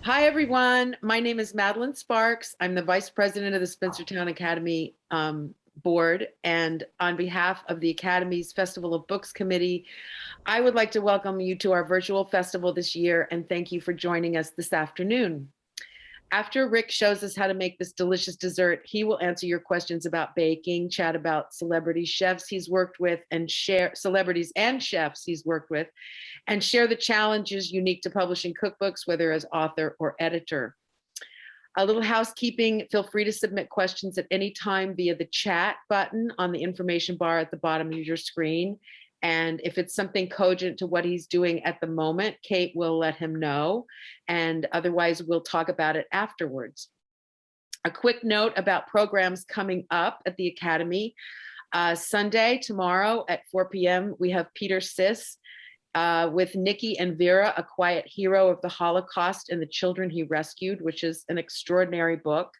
Hi, everyone. My name is Madaline Sparks. I'm the Vice President of the Spencertown Academy Board. And on behalf of the Academy's Festival of Books Committee, I would like to welcome you to our virtual festival this year and thank you for joining us this afternoon. After Rick shows us how to make this delicious dessert, he will answer your questions about baking, chat about celebrity chefs he's worked with, and share celebrities and chefs he's worked with, and share the challenges unique to publishing cookbooks, whether as author or editor. A little housekeeping, feel free to submit questions at any time via the chat button on the information bar at the bottom of your screen. And if it's something cogent to what he's doing at the moment, Kate will let him know. And otherwise, we'll talk about it afterwards. A quick note about programs coming up at the Academy. Sunday, tomorrow at 4 p.m., we have Peter Siss with Nikki and Vera, A Quiet Hero of the Holocaust and the Children He Rescued, which is an extraordinary book.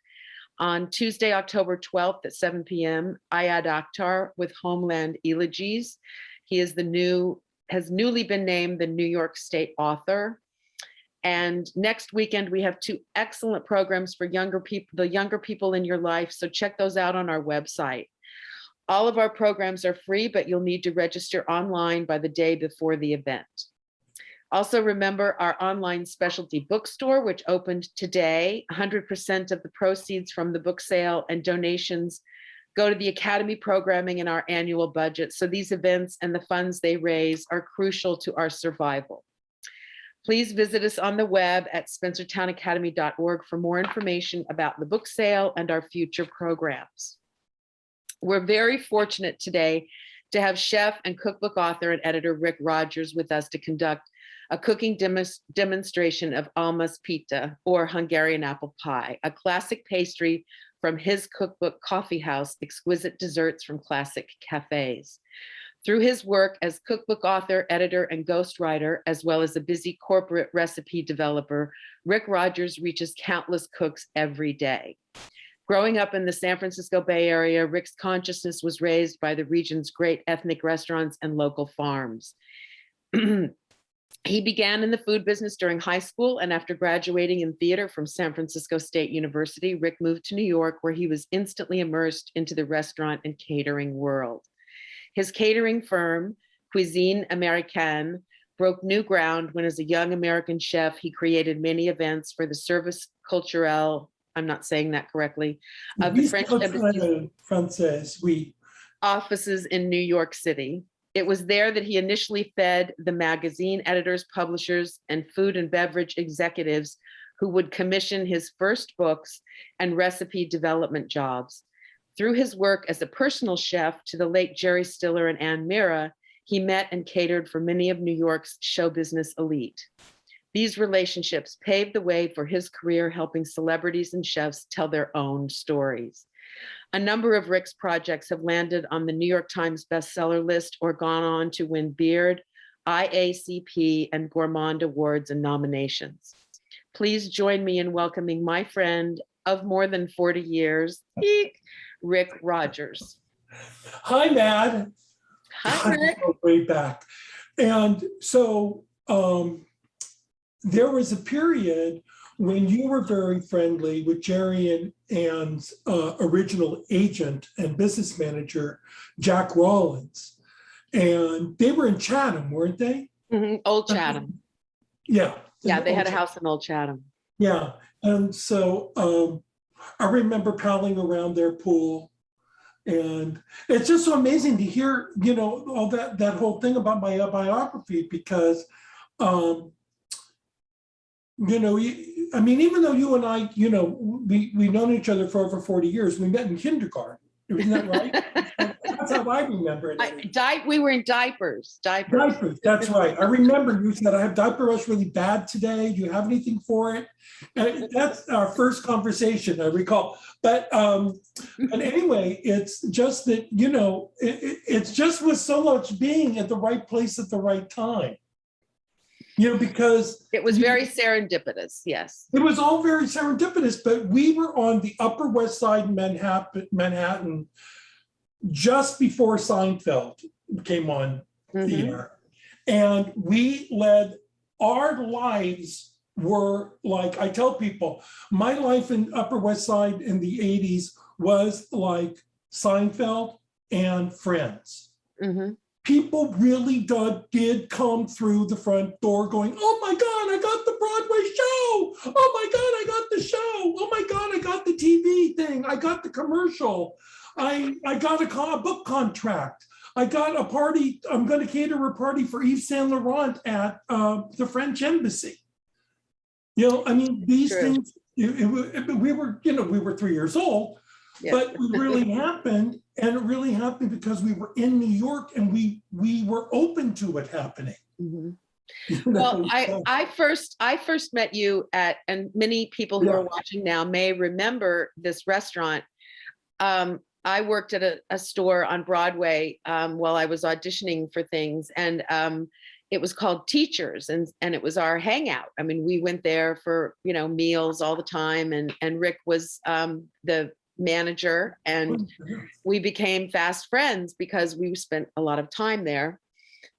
On Tuesday, October 12th at 7 p.m., Ayad Akhtar with Homeland Elegies. He is has newly been named the New York State author. And next weekend, we have two excellent programs for the younger people in your life. So check those out on our website. All of our programs are free, but you'll need to register online by the day before the event. Also remember our online specialty bookstore, which opened today. 100% of the proceeds from the book sale and donations go to the Academy programming and our annual budget. So these events and the funds they raise are crucial to our survival. Please visit us on the web at spencertownacademy.org for more information about the book sale and our future programs. We're very fortunate today to have chef and cookbook author and editor Rick Rodgers with us to conduct a cooking demonstration of Almás Pite, or Hungarian Apple Pie, a classic pastry from his cookbook, Kaffeehaus, Exquisite Desserts from Classic Cafes. Through his work as cookbook author, editor, and ghostwriter, as well as a busy corporate recipe developer, Rick Rodgers reaches countless cooks every day. Growing up in the San Francisco Bay Area, Rick's consciousness was raised by the region's great ethnic restaurants and local farms. He began in the food business during high school, and after graduating in theater from San Francisco State University, Rick moved to New York, where he was instantly immersed into the restaurant and catering world. His catering firm, Cuisine Américaine, broke new ground when, as a young American chef, he created many events for the Service Culturel, I'm not saying that correctly, of the French Embassy offices in New York City. It was there that he initially fed the magazine editors, publishers, and food and beverage executives who would commission his first books and recipe development jobs. Through his work as a personal chef to the late Jerry Stiller and Ann Mira, he met and catered for many of New York's show business elite. These relationships paved the way for his career, helping celebrities and chefs tell their own stories. A number of Rick's projects have landed on the New York Times bestseller list or gone on to win Beard, IACP, and Gourmand Awards and nominations. Please join me in welcoming my friend of more than 40 years, Rick Rodgers. Hi, Mad. Hi, Rick. Way back. And so there was a period when you were very friendly with Jerry and Ann's original agent and business manager, Jack Rollins. And they were in Chatham, weren't they? Mm-hmm. Old Chatham. Yeah. Yeah, they had a house in Old Chatham. Yeah. And so I remember palling around their pool. And it's just so amazing to hear, you know, all that whole thing about my biography, because you know, I mean, even though you and I, you know, we've known each other for over 40 years, we met in kindergarten. Isn't that right? That's how I remember it. We were in diapers. Diapers, that's right. I remember you said, I have diaper rash really bad today. Do you have anything for it? And that's our first conversation, I recall. But and anyway, it's just that, you know, it's just with so much being at the right place at the right time. You know, because it was very serendipitous. Yes, it was all very serendipitous. But we were on the Upper West Side in Manhattan, just before Seinfeld came on the air, and we led our lives were like, I tell people, my life in Upper West Side in the 80s was like Seinfeld and Friends. Mhm. People really did come through the front door going, oh my God, I got the Broadway show. Oh my God, I got the show. Oh my God, I got the TV thing. I got the commercial. I got a book contract. I got a party. I'm going to cater a party for Yves Saint Laurent at the French Embassy. You know, I mean, these True. things, we were 3 years old, Yeah. but it really happened. And it really happened because we were in New York and we were open to it happening. Mhm. You know, Well, so- I first met you at, and many people who Yeah. are watching now may remember this restaurant. I worked at a store on Broadway while I was auditioning for things, and it was called Teachers, and it was our hangout. I mean, we went there for, you know, meals all the time, and Rick was the manager, and we became fast friends because we spent a lot of time there.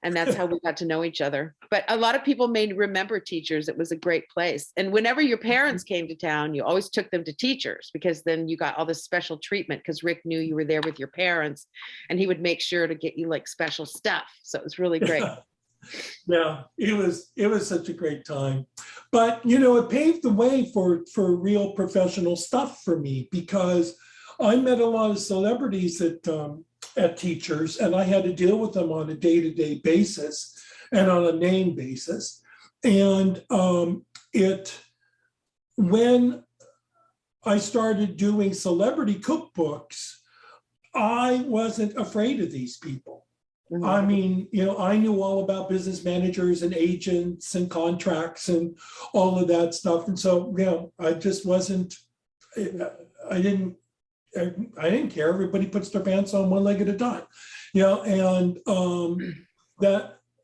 And that's how we got to know each other. But a lot of people may remember Teachers. It was a great place. And whenever your parents came to town, you always took them to Teachers, because then you got all this special treatment, because Rick knew you were there with your parents, and he would make sure to get you like special stuff. So it was really great. Yeah, it was such a great time. But, you know, it paved the way for real professional stuff for me, because I met a lot of celebrities at Teachers, and I had to deal with them on a day-to-day basis and on a name basis. And when I started doing celebrity cookbooks, I wasn't afraid of these people. Mhm. I mean, you know, I knew all about business managers and agents and contracts and all of that stuff. And so, you know, I just wasn't, I didn't care. Everybody puts their pants on one leg at a time, you know, and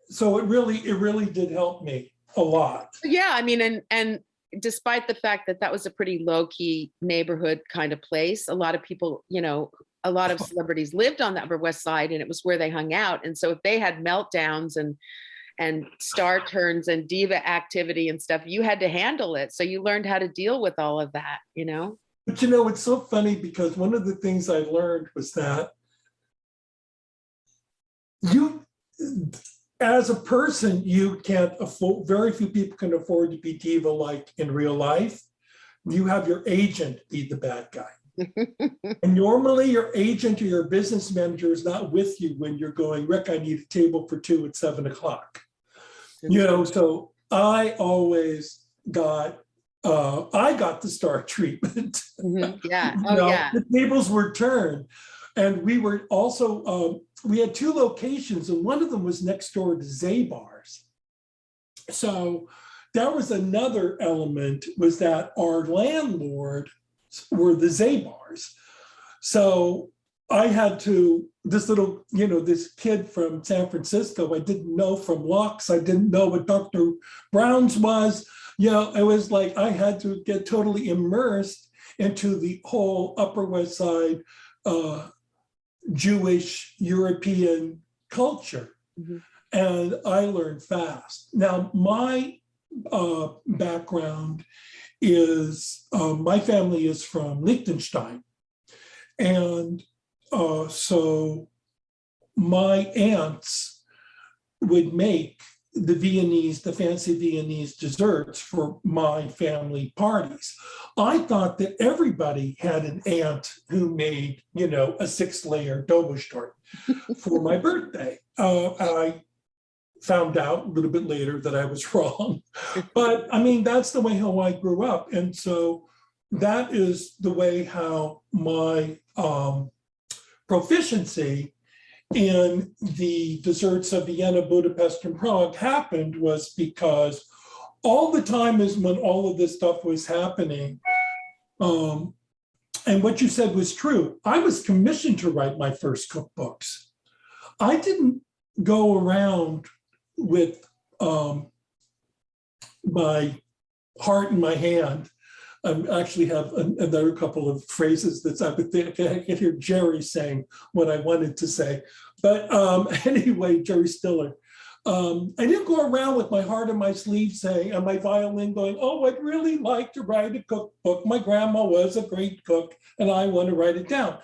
so it really did help me a lot. Yeah, I mean, and despite the fact that that was a pretty low key neighborhood kind of place, a lot of people, you know, a lot of celebrities lived on the Upper West Side, and it was where they hung out. And so if they had meltdowns and star turns and diva activity and stuff, you had to handle it. So you learned how to deal with all of that, you know? But you know, it's so funny, because one of the things I learned was that you, as a person, you can't afford, very few people can afford to be diva-like in real life. You have your agent be the bad guy. And normally your agent or your business manager is not with you when you're going, Rick, I need a table for 2 at 7 o'clock. You know, so I always got, I got the star treatment. Mhm. Yeah. You Oh, know, yeah. the tables were turned. And we were also, we had 2 locations, and one of them was next door to Zabar's. So that was another element, was that our landlord were the Zabar's. So I had to, this little, you know, this kid from San Francisco, I didn't know from Lux, I didn't know what Dr. Brown's was. You know, it was like I had to get totally immersed into the whole Upper West Side Jewish European culture. Mhm. And I learned fast. Now, my background is, my family is from Liechtenstein. And so my aunts would make the Viennese, the fancy Viennese desserts for my family parties. I thought that everybody had an aunt who made, you know, a 6-layer Doberstort for my birthday. I found out a little bit later that I was wrong. But I mean, that's the way how I grew up. And so that is the way how my proficiency in the desserts of Vienna, Budapest, and Prague happened, was because all the time is when all of this stuff was happening. And what you said was true. I was commissioned to write my first cookbooks. I didn't go around with my heart in my hand. I actually have another couple of phrases that I can hear Jerry saying what I wanted to say. But anyway, Jerry Stiller. I didn't go around with my heart on my sleeve saying, and my violin going, oh, I'd really like to write a cookbook. My grandma was a great cook and I want to write it down.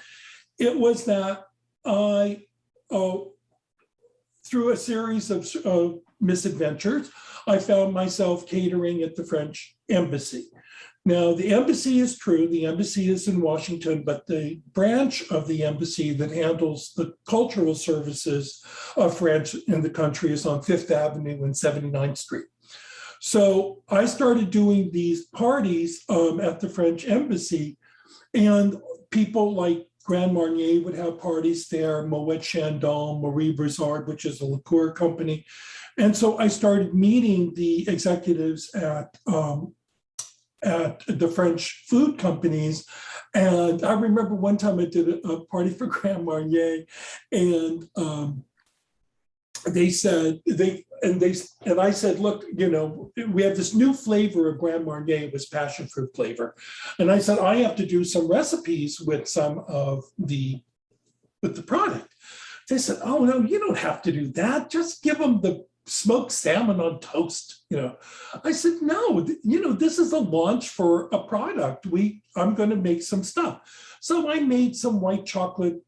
It was that I, through a series of misadventures, I found myself catering at the French embassy. Now, the embassy is true, the embassy is in Washington, but the branch of the embassy that handles the cultural services of France in the country is on Fifth Avenue and 79th Street. So I started doing these parties at the French embassy, and people like Grand Marnier would have parties there, Moet Chandon, Marie Brizard, which is a liqueur company. And so I started meeting the executives at the French food companies. And I remember one time I did a party for Grand Marnier, and they said, and I said, look, you know, we have this new flavor of Grand Marnier, it was passion fruit flavor. And I said, I have to do some recipes with some of the product. They said, oh no, you don't have to do that. Just give them the smoked salmon on toast. You know, I said, no, you know, this is a launch for a product. I'm going to make some stuff. So I made some white chocolate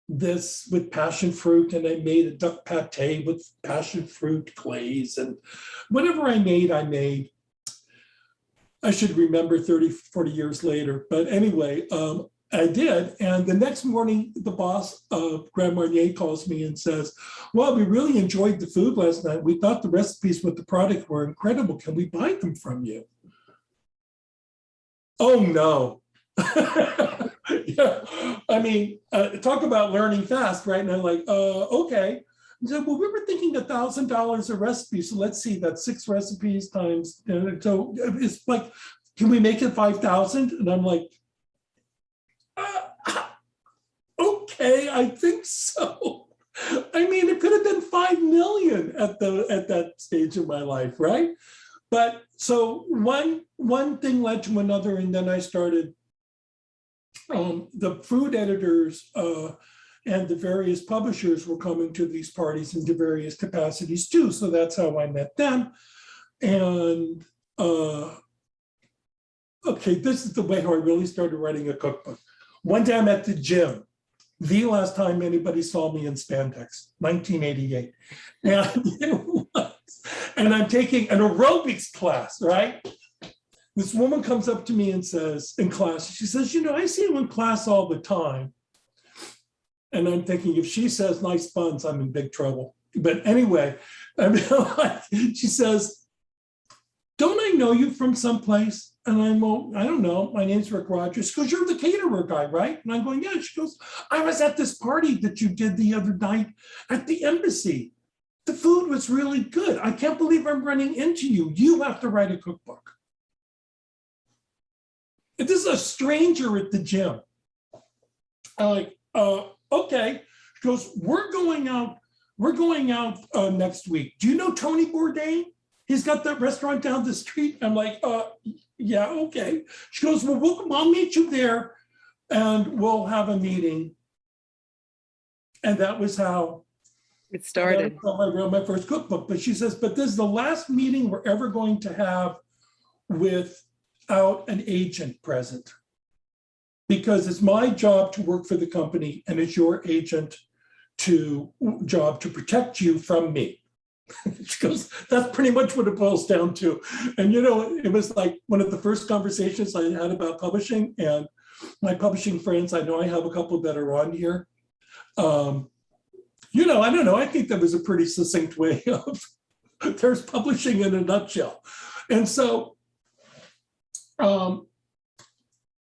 this with passion fruit, and I made a duck pate with passion fruit glaze, and whatever I made, I should remember 30, 40 years later. But anyway, I did. And the next morning, the boss of Grand Marnier calls me and says, well, we really enjoyed the food last night. We thought the recipes with the product were incredible. Can we buy them from you? Oh, no. Yeah. I mean, talk about learning fast, right? And I'm like, okay. He said, well, we were thinking $1,000 a recipe. So let's see, that's 6 recipes times. And so it's like, can we make it 5,000? And I'm like, okay, I think so. I mean, it could have been 5 million at that stage of my life, right? But so one thing led to another, and then I started. The food editors and the various publishers were coming to these parties into various capacities too. So that's how I met them. And okay, this is the way how I really started writing a cookbook. One day I'm at the gym, the last time anybody saw me in spandex, 1988. And I'm taking an aerobics class, right? This woman comes up to me and says, in class, she says, you know, I see you in class all the time. And I'm thinking, if she says nice buns, I'm in big trouble. But anyway, I mean, she says, don't I know you from someplace? And I'm, well, I don't know. My name's Rick Rodgers. She goes, you're the caterer guy, right? And I'm going, yeah. She goes, I was at this party that you did the other night at the embassy. The food was really good. I can't believe I'm running into you. You have to write a cookbook. This is a stranger at the gym. I'm like, okay. She goes, we're going out next week. Do you know Tony Bourdain? He's got that restaurant down the street. I'm like, yeah, okay. She goes, well, I'll meet you there and we'll have a meeting. And that was how it started. I wrote my first cookbook. But she says, but this is the last meeting we're ever going to have without an agent present, because it's my job to work for the company and it's your agent job to protect you from me. She goes, that's pretty much what it boils down to. And you know, it was like one of the first conversations I had about publishing, and my publishing friends, I know I have a couple that are on here. You know, I don't know, I think that was a pretty succinct way of, there's publishing in a nutshell. And so,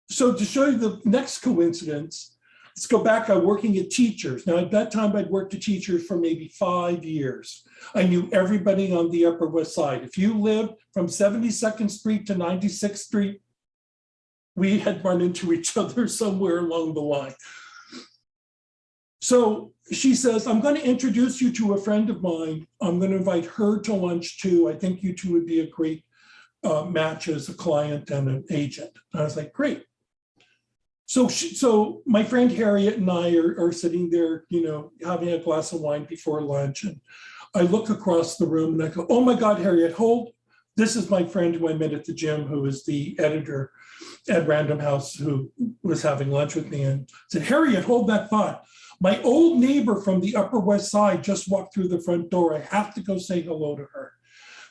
so to show you the next coincidence, let's go back. I'm working at Teachers. Now, at that time, I'd worked at Teachers for maybe 5 years. I knew everybody on the Upper West Side. If you lived from 72nd Street to 96th Street, we had run into each other somewhere along the line. So she says, I'm going to introduce you to a friend of mine. I'm going to invite her to lunch too. I think you two would be a great match as a client and an agent. And I was like, great. So my friend Harriet and I are sitting there, you know, having a glass of wine before lunch. And I look across the room and I go, oh my God, Harriet, hold. This is my friend who I met at the gym, who is the editor at Random House, who was having lunch with me, and said, Harriet, hold that thought. My old neighbor from the Upper West Side just walked through the front door. I have to go say hello to her.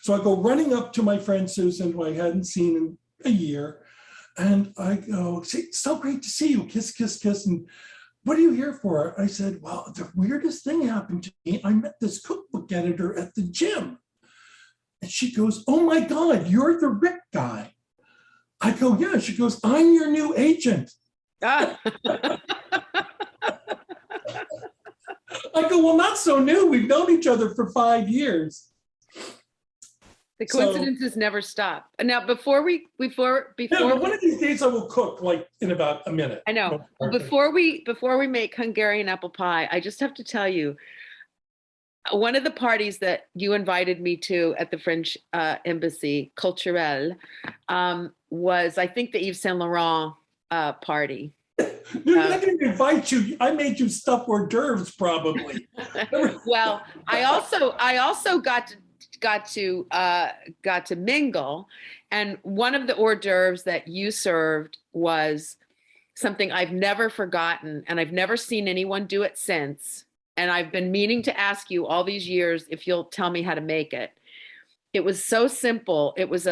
So I go running up to my friend Susan, who I hadn't seen in a year. And I go, it's so great to see you. Kiss, kiss, kiss. And what are you here for? I said, well, the weirdest thing happened to me. I met this cookbook editor at the gym. And she goes, oh my God, you're the Rick guy. I go, yeah. She goes, I'm your new agent. I go, well, not so new. We've known each other for 5 years. The coincidences never stop. Now, before one of these days I will cook like in about a minute. I know. Well, before we make Hungarian apple pie, I just have to tell you, one of the parties that you invited me to at the French embassy, Culturel, was, I think, the Yves Saint Laurent party. No, I didn't invite you. I made you stuff hors d'oeuvres, probably. Well, I also got to mingle, and one of the hors d'oeuvres that you served was something I've never forgotten, and I've never seen anyone do it since. And I've been meaning to ask you all these years if you'll tell me how to make it. It was so simple. It was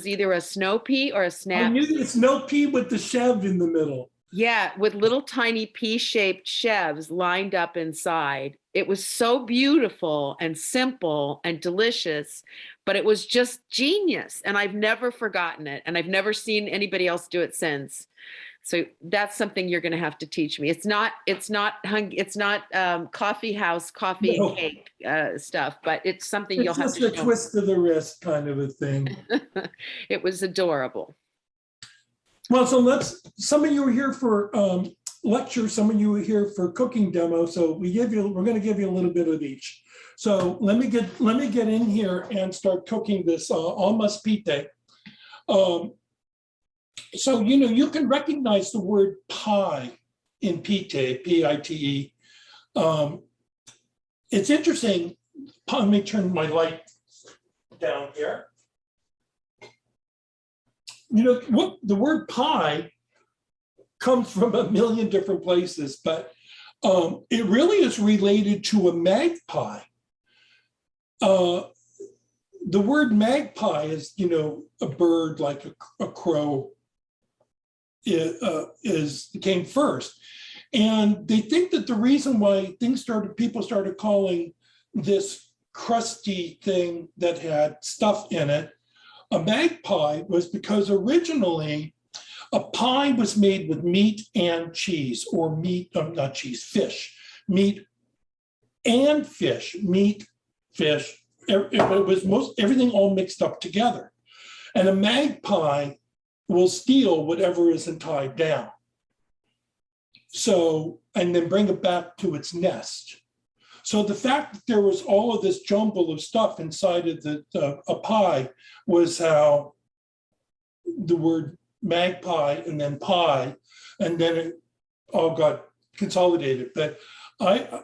either a snow pea or a snap. I knew the snow pea with the chev in the middle. Yeah, with little tiny pea-shaped chevs lined up inside. It was so beautiful and simple and delicious, but it was just genius. And I've never forgotten it. And I've never seen anybody else do it since. So that's something you're going to have to teach me. It's not coffee house, coffee and cake stuff, but it's something you'll have to show. It's just a twist of the wrist kind of a thing. It was adorable. Well, so some of you were here for lecture, some of you were here for cooking demo. So we're going to give you a little bit of each. So let me get in here and start cooking this Almás Pite. So, you can recognize the word pie in Pite, P-I-T-E. It's interesting. Let me turn my light down here. What the word pie comes from a million different places, but it really is related to a magpie. The word magpie is, a bird like a crow came first. And they think that the reason why people started calling this crusty thing that had stuff in it a magpie was because originally a pie was made with meat and cheese, or fish, meat and fish, fish. It was everything all mixed up together. And a magpie will steal whatever isn't tied down. So, and then bring it back to its nest. So the fact that there was all of this jumble of stuff inside of a pie was how the word magpie and then pie, and then it all got consolidated. But I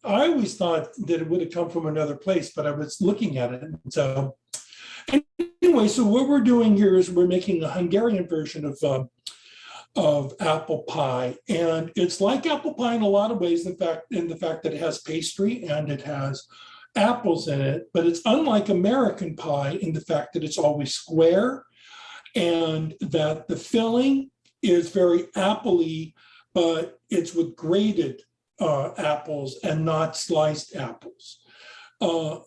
always thought that it would have come from another place, but I was looking at it. So anyway, so what we're doing here is we're making a Hungarian version of apple pie, and it's like apple pie in a lot of ways. In the fact that it has pastry and it has apples in it, but it's unlike American pie in the fact that it's always square, and that the filling is very apple-y, but it's with grated apples and not sliced apples. And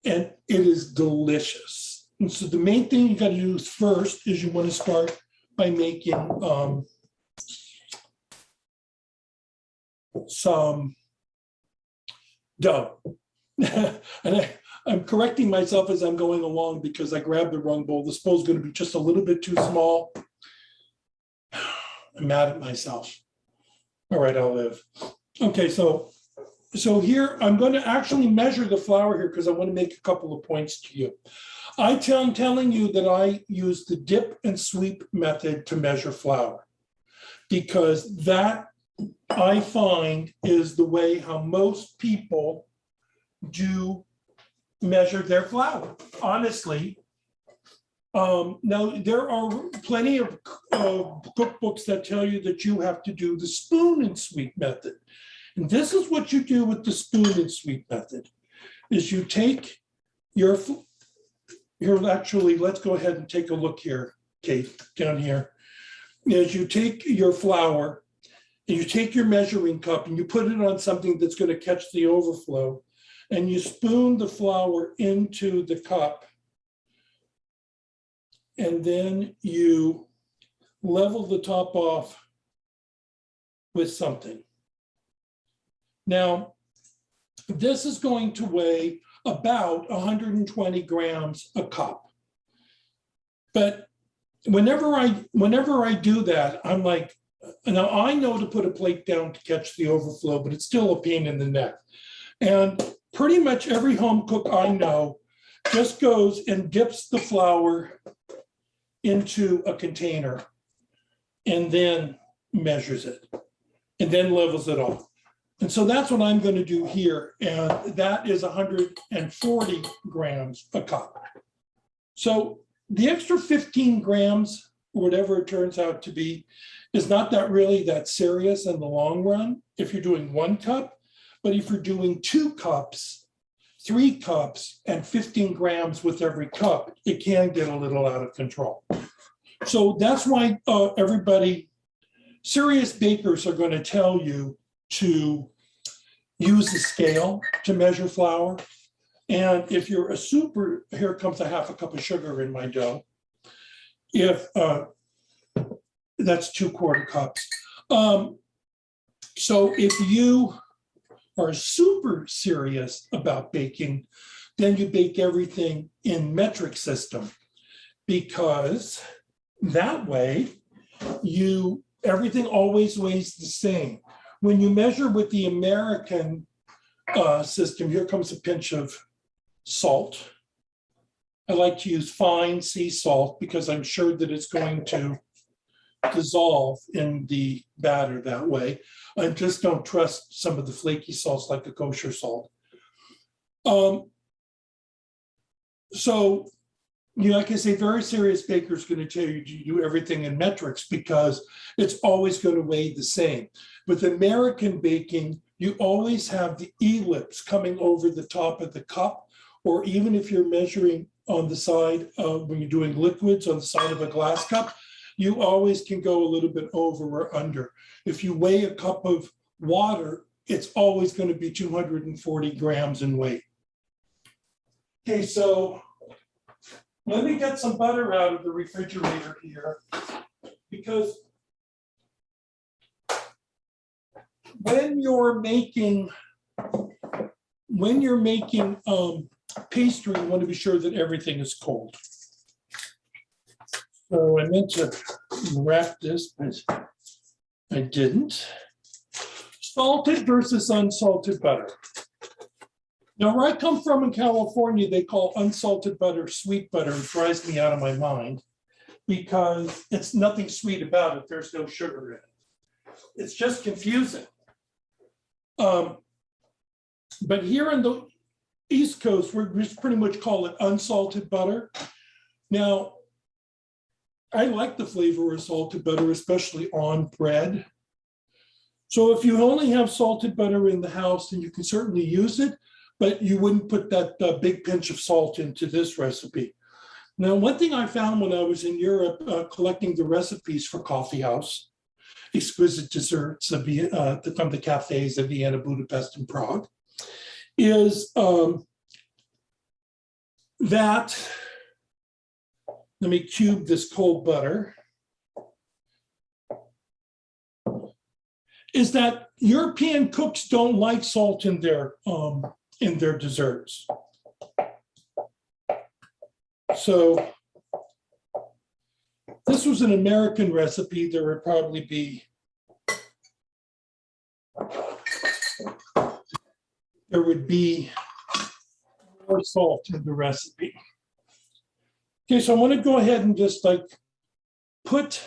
it is delicious. And so the main thing you got to do first is you want to start by making some dough. And I'm correcting myself as I'm going along because I grabbed the wrong bowl. This bowl is going to be just a little bit too small. I'm mad at myself. All right, I'll live. Okay, so here I'm going to actually measure the flour here because I want to make a couple of points to you. I'm telling you that I use the dip and sweep method to measure flour because that I find is the way how most people do measure their flour, honestly. Now, there are plenty of cookbooks that tell you that you have to do the spoon and sweep method. And this is what you do with the spoon and sweep method, is you take your, here, actually, let's go ahead and take a look here, Kate, down here. Is you take your flour and you take your measuring cup and you put it on something that's going to catch the overflow, and you spoon the flour into the cup, and then you level the top off with something. Now, this is going to weigh about 120 grams a cup. But whenever I do that, I'm like, now I know to put a plate down to catch the overflow, but it's still a pain in the neck. And pretty much every home cook I know just goes and dips the flour into a container and then measures it and then levels it off. And so that's what I'm going to do here. And that is 140 grams a cup. So the extra 15 grams, whatever it turns out to be, is not that really that serious in the long run if you're doing 1 cup. But if you're doing 2 cups, 3 cups, and 15 grams with every cup, it can get a little out of control. So that's why everybody, serious bakers are going to tell you to use a scale to measure flour. And if you're a super, here comes a half a cup of sugar in my dough. If that's 2/4 cups. So if you are super serious about baking, then you bake everything in metric system, because that way everything always weighs the same. When you measure with the American system, here comes a pinch of salt. I like to use fine sea salt because I'm sure that it's going to dissolve in the batter that way. I just don't trust some of the flaky salts like the kosher salt. So, like I say, very serious bakers going to tell you to do everything in metrics because it's always going to weigh the same. With American baking, you always have the ellipse coming over the top of the cup, or even if you're measuring on the side when you're doing liquids on the side of a glass cup, you always can go a little bit over or under. If you weigh a cup of water, it's always going to be 240 grams in weight. Okay, so let me get some butter out of the refrigerator here, because when you're making pastry, you want to be sure that everything is cold. So I meant to wrap this, but I didn't. Salted versus unsalted butter. Now, where I come from in California, they call unsalted butter sweet butter. It drives me out of my mind because it's nothing sweet about it. There's no sugar in it. It's just confusing. But here on the East Coast, we just pretty much call it unsalted butter. Now, I like the flavor of salted butter, especially on bread. So if you only have salted butter in the house, then you can certainly use it, but you wouldn't put that big pinch of salt into this recipe. Now, one thing I found when I was in Europe collecting the recipes for coffeehaus, exquisite desserts from the cafes of Vienna, Budapest, and Prague, is that, let me cube this cold butter, is that European cooks don't like salt in their desserts. So this was an American recipe. There would probably be more salt in the recipe. Okay, so I want to go ahead and just put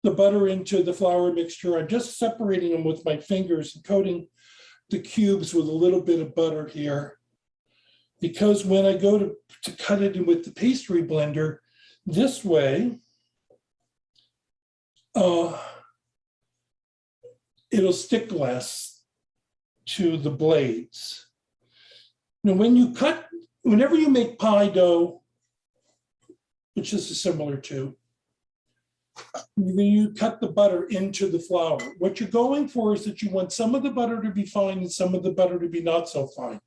the butter into the flour mixture. I'm just separating them with my fingers and coating the cubes with a little bit of butter here, because when I go to cut it in with the pastry blender this way, it'll stick less to the blades. Now, whenever you make pie dough, which this is similar to, you cut the butter into the flour. What you're going for is that you want some of the butter to be fine and some of the butter to be not so fine.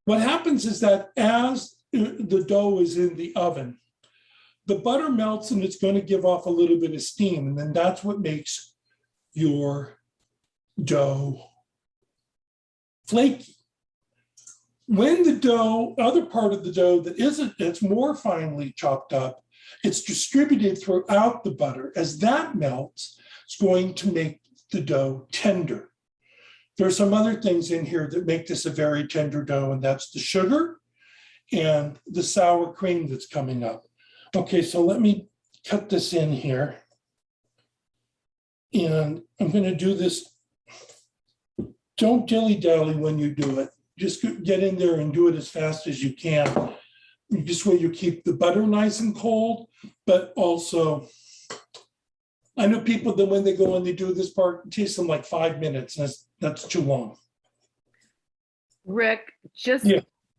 What happens is that as the dough is in the oven, the butter melts and it's going to give off a little bit of steam. And then that's what makes your dough flaky. When the dough, other part of the dough that's more finely chopped up, it's distributed throughout the butter. As that melts, it's going to make the dough tender. There are some other things in here that make this a very tender dough, and that's the sugar and the sour cream that's coming up. Okay, so let me cut this in here. And I'm going to do this. Don't dilly-dally when you do it. Just get in there and do it as fast as you can. This way you keep the butter nice and cold, but also, I know people that when they go and they do this part, it takes them like 5 minutes, and that's too long. Rick, just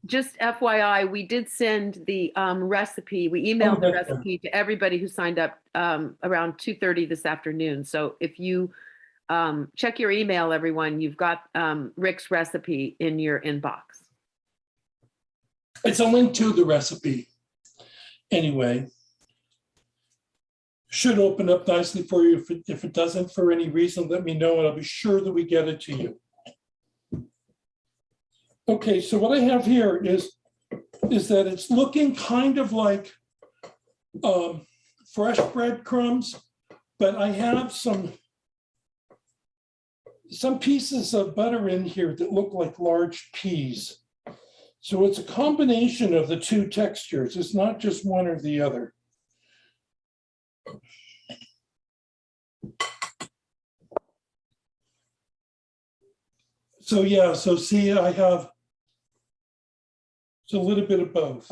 FYI, we did send the recipe. We emailed the recipe to everybody who signed up around 2:30 this afternoon. So if you check your email, everyone, you've got Rick's recipe in your inbox. It's a link to the recipe. Anyway, should open up nicely for you. If it doesn't for any reason, let me know and I'll be sure that we get it to you. Okay, so what I have here is that it's looking kind of like fresh breadcrumbs, but I have some pieces of butter in here that look like large peas. So it's a combination of the two textures. It's not just one or the other. So yeah, so see, I have a little bit of both.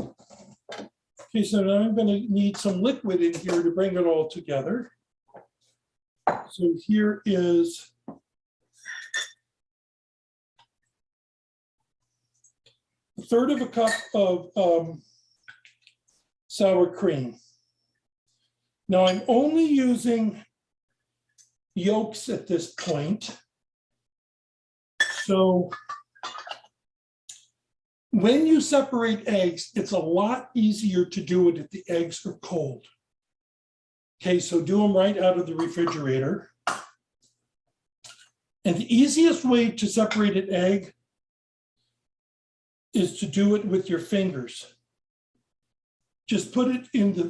Okay, so now I'm going to need some liquid in here to bring it all together. So here is a third of a cup of sour cream. Now I'm only using yolks at this point. So when you separate eggs, it's a lot easier to do it if the eggs are cold. Okay, so do them right out of the refrigerator. And the easiest way to separate an egg is to do it with your fingers. Just put it in the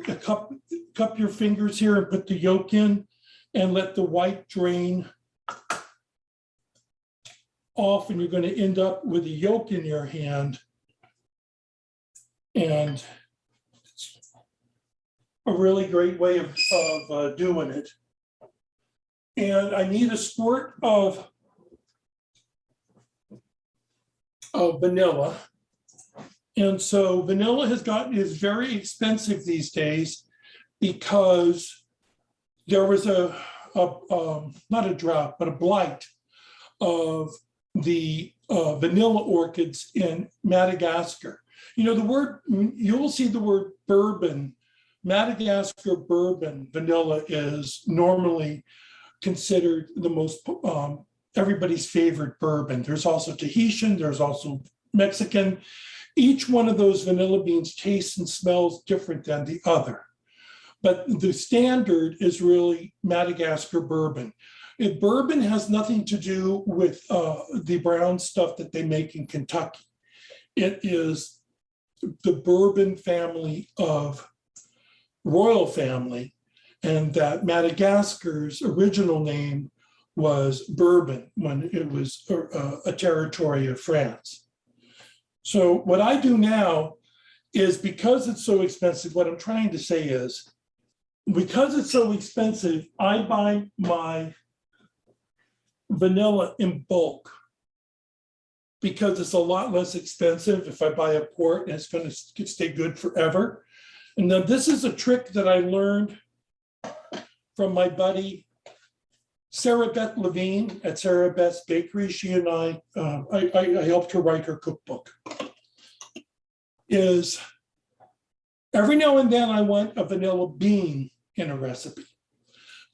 cup your fingers here and put the yolk in and let the white drain off, and you're going to end up with a yolk in your hand. And it's a really great way of doing it. And I need a squirt of vanilla. And so vanilla is very expensive these days because there was not a drought, but a blight of the vanilla orchids in Madagascar. You know, you will see the word bourbon. Madagascar bourbon vanilla is normally considered the most, everybody's favorite bourbon. There's also Tahitian, there's also Mexican. Each one of those vanilla beans tastes and smells different than the other. But the standard is really Madagascar bourbon. Bourbon has nothing to do with the brown stuff that they make in Kentucky. It is the bourbon family of royal family, and that Madagascar's original name was Bourbon when it was a territory of France. So what I do now is, because it's so expensive, what I'm trying to say is, because it's so expensive, I buy my vanilla in bulk. because it's a lot less expensive if I buy a quart, and it's going to stay good forever. And then this is a trick that I learned from my buddy Sarah Beth Levine at Sarah Beth's Bakery. She and I helped her write her cookbook. Is every now and then I want a vanilla bean in a recipe.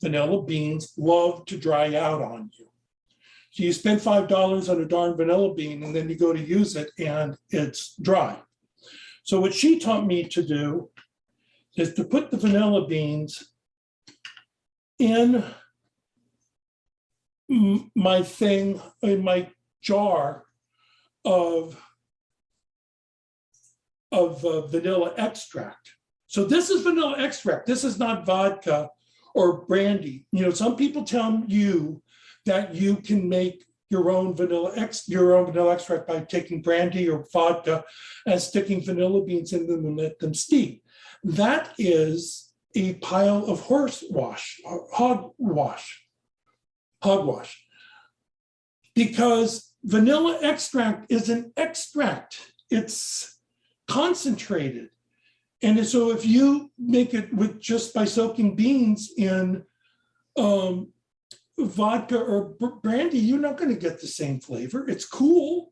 Vanilla beans love to dry out on you. So you spend $5 on a darn vanilla bean, and then you go to use it and it's dry. So what she taught me to do is to put the vanilla beans in my jar of vanilla extract. So this is vanilla extract. This is not vodka or brandy. You know, some people tell you that you can make your own vanilla extract by taking brandy or vodka and sticking vanilla beans in them and let them steep. That is a pile of hogwash. Because vanilla extract is an extract. It's concentrated. And so if you make it with just by soaking beans in vodka or brandy, you're not going to get the same flavor. It's cool,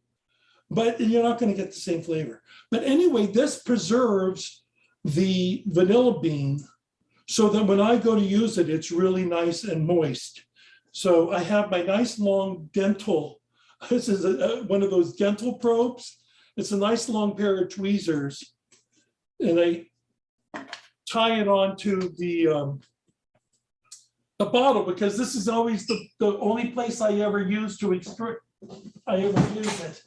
but you're not going to get the same flavor. But anyway, this preserves the vanilla bean so that when I go to use it, it's really nice and moist. So I have my nice long dental, this is one of those dental probes. It's a nice long pair of tweezers, and I tie it onto the bottle, because this is always the only place I ever use to extract. I ever use it.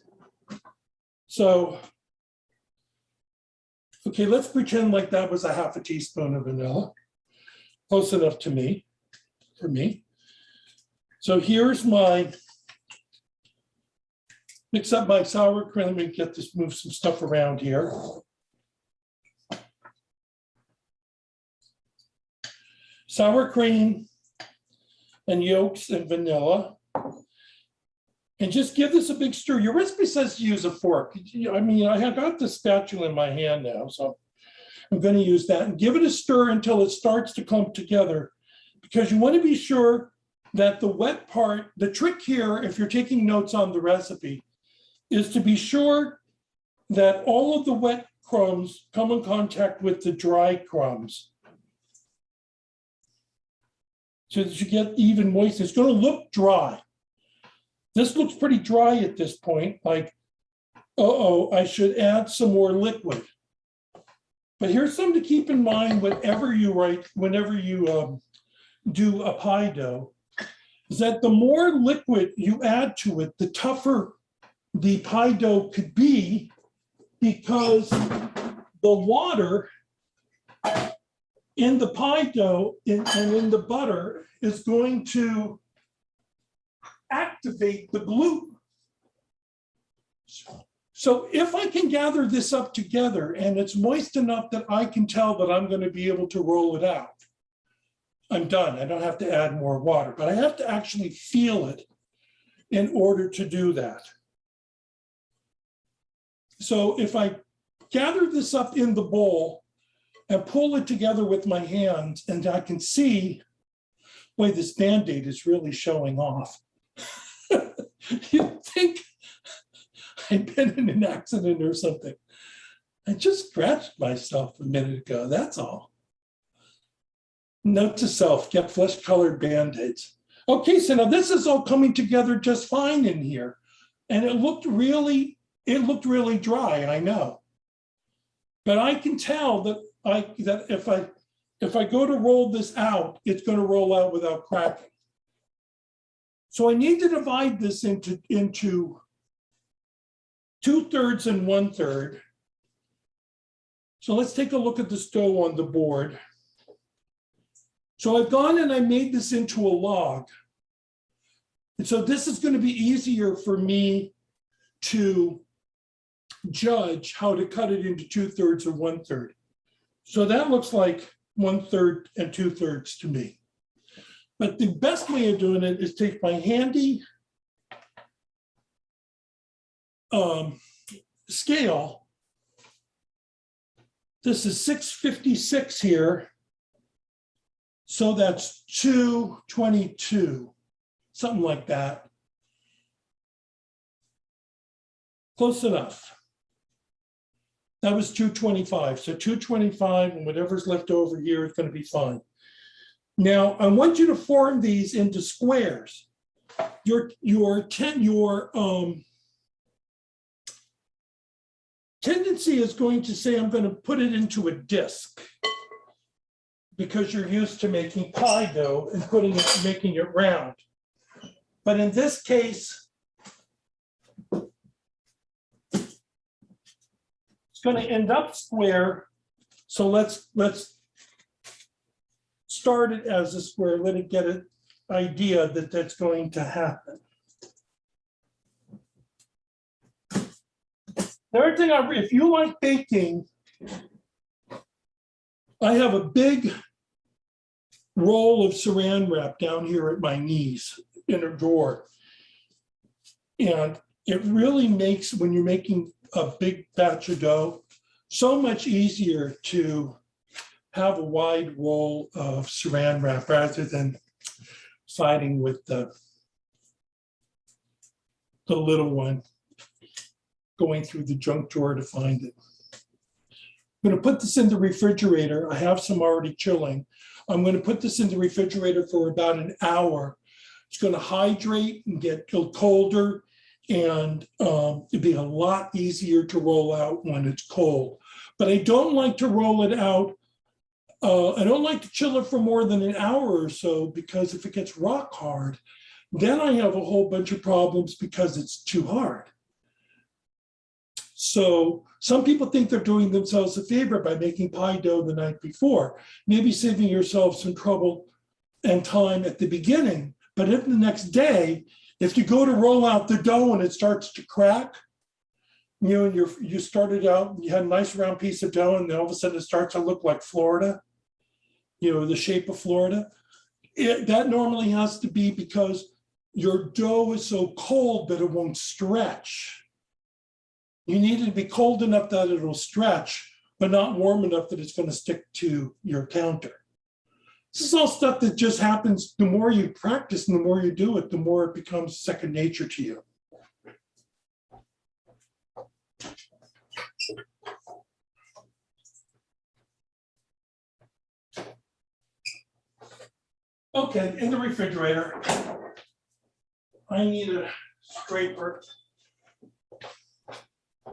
So, okay, let's pretend like that was a half a teaspoon of vanilla. Close enough to me, for me. So here's mix up my sour cream. Let me get this, move some stuff around here. Sour cream and yolks and vanilla. And just give this a big stir. Your recipe says to use a fork. I mean, I have got the spatula in my hand now, so I'm going to use that. And give it a stir until it starts to clump together, because you want to be sure that the wet part, the trick here, if you're taking notes on the recipe, is to be sure that all of the wet crumbs come in contact with the dry crumbs, so that you get even moist. It's going to look dry. This looks pretty dry at this point, like, I should add some more liquid. But here's something to keep in mind whenever you do a pie dough, is that the more liquid you add to it, the tougher the pie dough could be, because the water in the pie dough and in the butter is going to activate the gluten. So if I can gather this up together and it's moist enough that I can tell that I'm going to be able to roll it out, I'm done. I don't have to add more water, but I have to actually feel it in order to do that. So if I gather this up in the bowl and pull it together with my hands, and I can see, boy, this Band-Aid is really showing off. You'd think I'd been in an accident or something. I just scratched myself a minute ago, that's all. Note to self, get flesh-colored Band-Aids. Okay, so now this is all coming together just fine in here. And it looked really dry, I know. But I can tell that if I go to roll this out, it's going to roll out without cracking. So I need to divide this into 2/3 and 1/3. So let's take a look at this dough on the board. So I've gone and I made this into a log. And so this is going to be easier for me to judge how to cut it into 2/3 or 1/3. So that looks like 1/3 and 2/3 to me. But the best way of doing it is take my handy scale, this is 656 here. So that's 222, something like that. Close enough. That was 225. So 225 and whatever's left over here is going to be fine. Now, I want you to form these into squares. Your tendency is going to say, I'm going to put it into a disc because you're used to making pie dough and making it round. But in this case, it's going to end up square. So let's start it as a square. Let it get an idea that that's going to happen. The other thing, if you like baking, I have a big roll of saran wrap down here at my knees in a drawer. And it really makes, when you're making a big batch of dough, so much easier to have a wide roll of saran wrap rather than fighting with the little one, going through the junk drawer to find it. I'm going to put this in the refrigerator. I have some already chilling. I'm going to put this in the refrigerator for about an hour. It's going to hydrate and get colder, and it'll be a lot easier to roll out when it's cold. But I don't like to roll it out. I don't like to chill it for more than an hour or so, because if it gets rock hard, then I have a whole bunch of problems because it's too hard. So some people think they're doing themselves a favor by making pie dough the night before, maybe saving yourself some trouble and time at the beginning. But if the next day, if you go to roll out the dough and it starts to crack, you know, you started out, you had a nice round piece of dough, and then all of a sudden it starts to look like Florida, you know, the shape of Florida. That normally has to be because your dough is so cold that it won't stretch. You need it to be cold enough that it'll stretch, but not warm enough that it's going to stick to your counter. This is all stuff that just happens. The more you practice and the more you do it, the more it becomes second nature to you. Okay, in the refrigerator, I need a scraper. I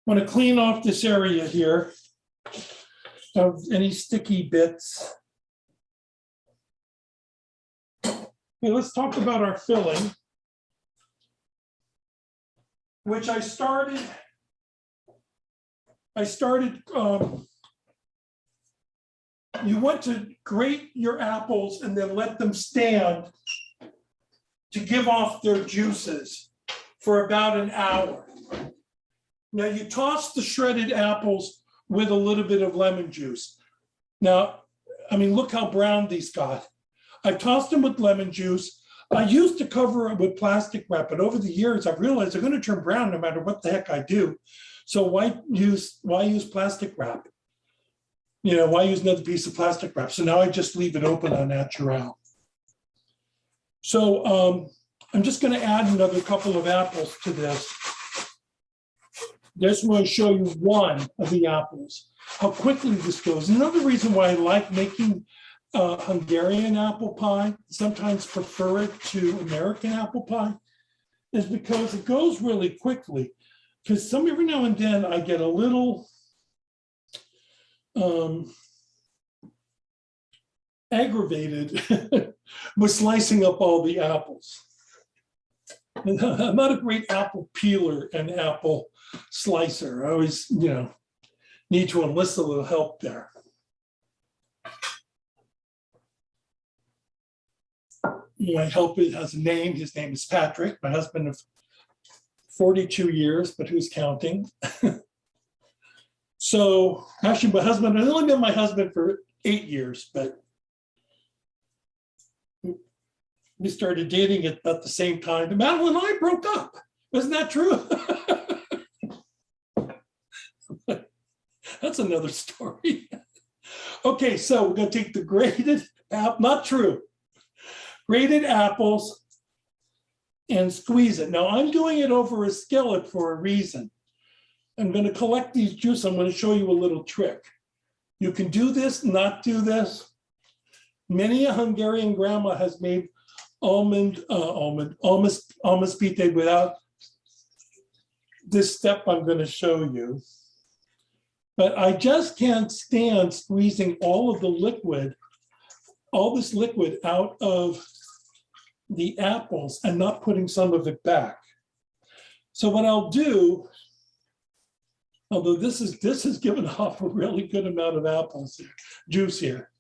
want to clean off this area here of any sticky bits. Okay, let's talk about our filling, which I started, you want to grate your apples and then let them stand to give off their juices for about an hour. Now you toss the shredded apples with a little bit of lemon juice. Now, I mean, look how brown these got. I tossed them with lemon juice. I used to cover it with plastic wrap, but over the years I've realized they're going to turn brown no matter what the heck I do. So why use plastic wrap? You know, why use another piece of plastic wrap? So now I just leave it open au naturel. So I'm just going to add another couple of apples to this. Just want to show you one of the apples, how quickly this goes. Another reason why I like making Hungarian apple pie, sometimes prefer it to American apple pie, is because it goes really quickly. Because every now and then I get a little aggravated with slicing up all the apples. I'm not a great apple peeler and apple slicer. I always, you know, need to enlist a little help there. My helper has a name. His name is Patrick, my husband of 42 years, but who's counting? So actually my husband, I've only been my husband for 8 years, but we started dating at about the same time. Madaline and I broke up. Wasn't that true? That's another story. Okay, so we're going to take the grated apple, not true, grated apples and squeeze it. Now I'm doing it over a skillet for a reason. I'm going to collect these juices. I'm going to show you a little trick. You can do this, not do this. Many a Hungarian grandma has made almás pite without this step I'm going to show you. But I just can't stand squeezing all of the liquid, all this liquid out of the apples and not putting some of it back. So what I'll do, although this has given off a really good amount of apples juice here.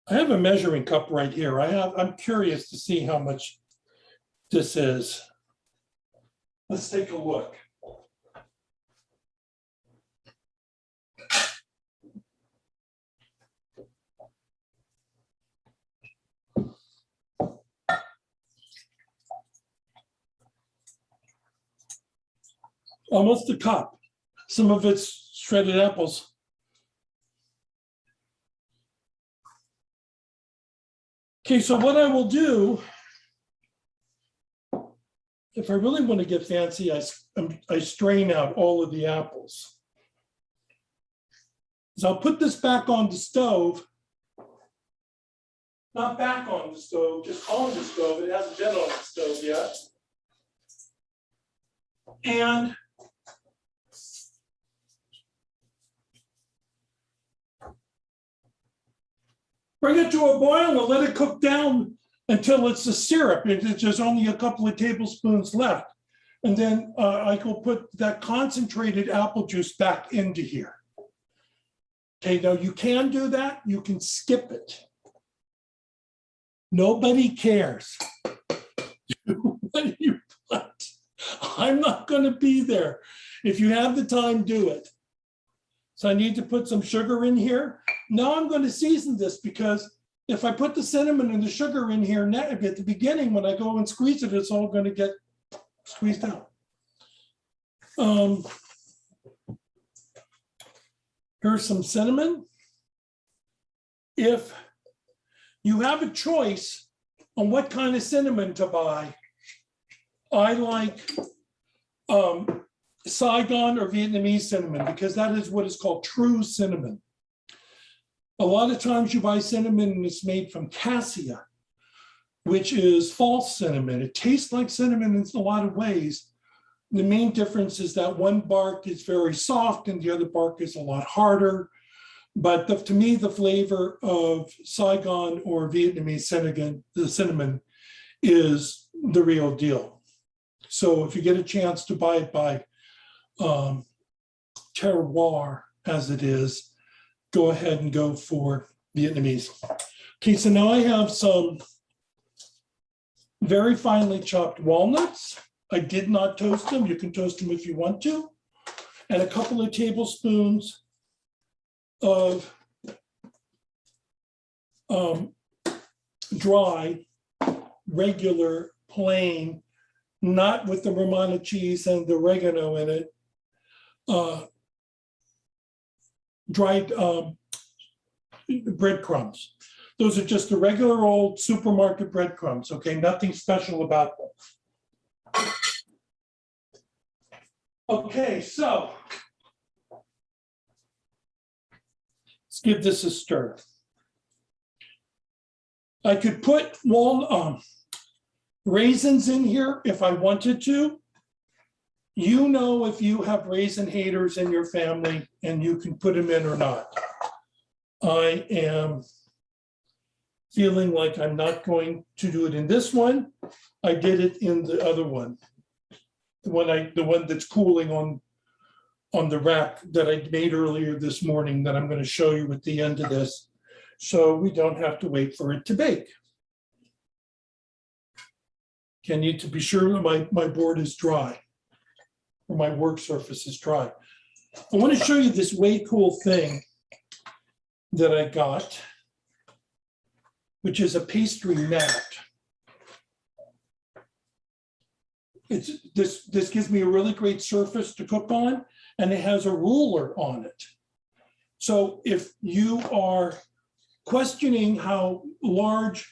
I have a measuring cup right here. I'm curious to see how much this is. Let's take a look. Almost a cup. Some of it's shredded apples. Okay, so what I will do, if I really want to get fancy, I strain out all of the apples. So I'll put this back on the stove. Not back on the stove, just on the stove. It hasn't been on the stove yet. And bring it to a boil and let it cook down until it's a syrup. It's just only a couple of tablespoons left. And then I will put that concentrated apple juice back into here. Okay, now you can do that. You can skip it. Nobody cares. What do you want? I'm not going to be there. If you have the time, do it. So I need to put some sugar in here. Now I'm going to season this because if I put the cinnamon and the sugar in here at the beginning, when I go and squeeze it, it's all going to get squeezed out. Here's some cinnamon. If you have a choice on what kind of cinnamon to buy, I like Saigon or Vietnamese cinnamon because that is what is called true cinnamon. A lot of times you buy cinnamon and it's made from cassia, which is false cinnamon. It tastes like cinnamon in a lot of ways. The main difference is that one bark is very soft and the other bark is a lot harder. But to me, the flavor of Saigon or Vietnamese cinnamon is the real deal. So if you get a chance to buy it by terroir, as it is, go ahead and go for Vietnamese. Okay, so now I have some very finely chopped walnuts. I did not toast them. You can toast them if you want to. And a couple of tablespoons of dry, regular, plain, not with the Romano cheese and the oregano in it, dried breadcrumbs. Those are just the regular old supermarket breadcrumbs, okay? Nothing special about them. Okay, so let's give this a stir. I could put raisins in here if I wanted to. You know if you have raisin haters in your family and you can put them in or not. I am feeling like I'm not going to do it in this one. I did it in the other one. The one that's cooling on the rack that I made earlier this morning that I'm going to show you at the end of this. So we don't have to wait for it to bake. I need to be sure that my board is dry, or my work surface is dry. I want to show you this way cool thing that I got, which is a pastry mat. this gives me a really great surface to cook on, and it has a ruler on it. So if you are questioning how large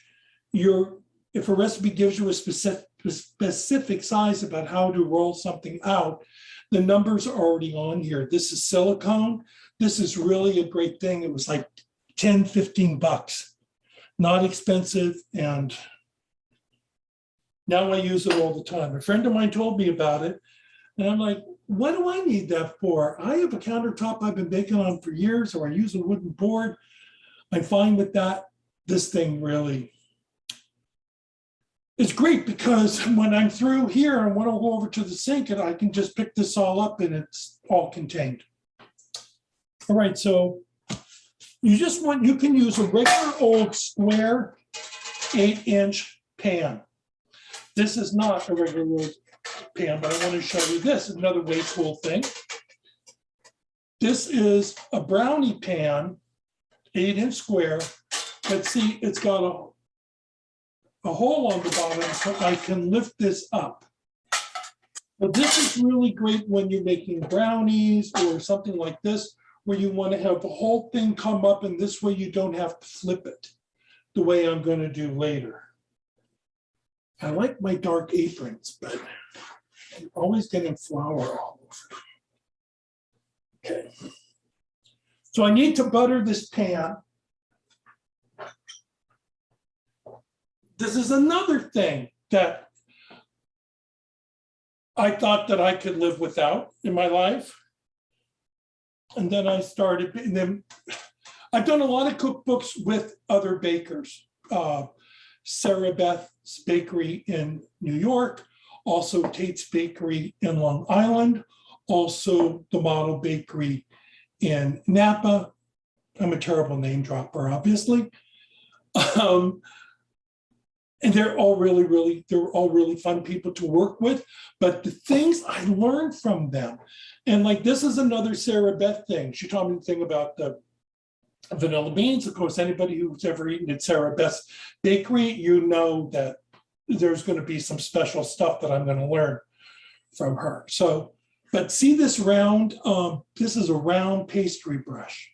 if a recipe gives you a specific size about how to roll something out, the numbers are already on here. This is silicone. This is really a great thing. It was like 10, 15 bucks, not expensive. And now I use it all the time. A friend of mine told me about it, and I'm like, what do I need that for? I have a countertop I've been baking on for years, or I use a wooden board. I'm fine with that. This thing really is great, because when I'm through here, I want to go over to the sink and I can just pick this all up and it's all contained. All right, so you can use a regular old square 8-inch pan. This is not a regular old pan, but I want to show you this, another way cool thing. This is a brownie pan, 8-inch square, but see, it's got a hole on the bottom so I can lift this up. But this is really great when you're making brownies or something like this, where you want to have the whole thing come up, and this way you don't have to flip it the way I'm going to do later. I like my dark aprons, but I'm always getting flour all over. Okay. So I need to butter this pan. This is another thing that I thought that I could live without in my life. And then I started, and then I've done a lot of cookbooks with other bakers. Sarah Beth's Bakery in New York, also Tate's Bakery in Long Island, also the Model Bakery in Napa. I'm a terrible name dropper, obviously. And they're all really fun people to work with. But the things I learned from them, and like this is another Sarah Beth thing. She taught me the thing about the vanilla beans. Of course, anybody who's ever eaten at Sarah Beth's Bakery, you know that there's going to be some special stuff that I'm going to learn from her. So, but see this round, this is a round pastry brush.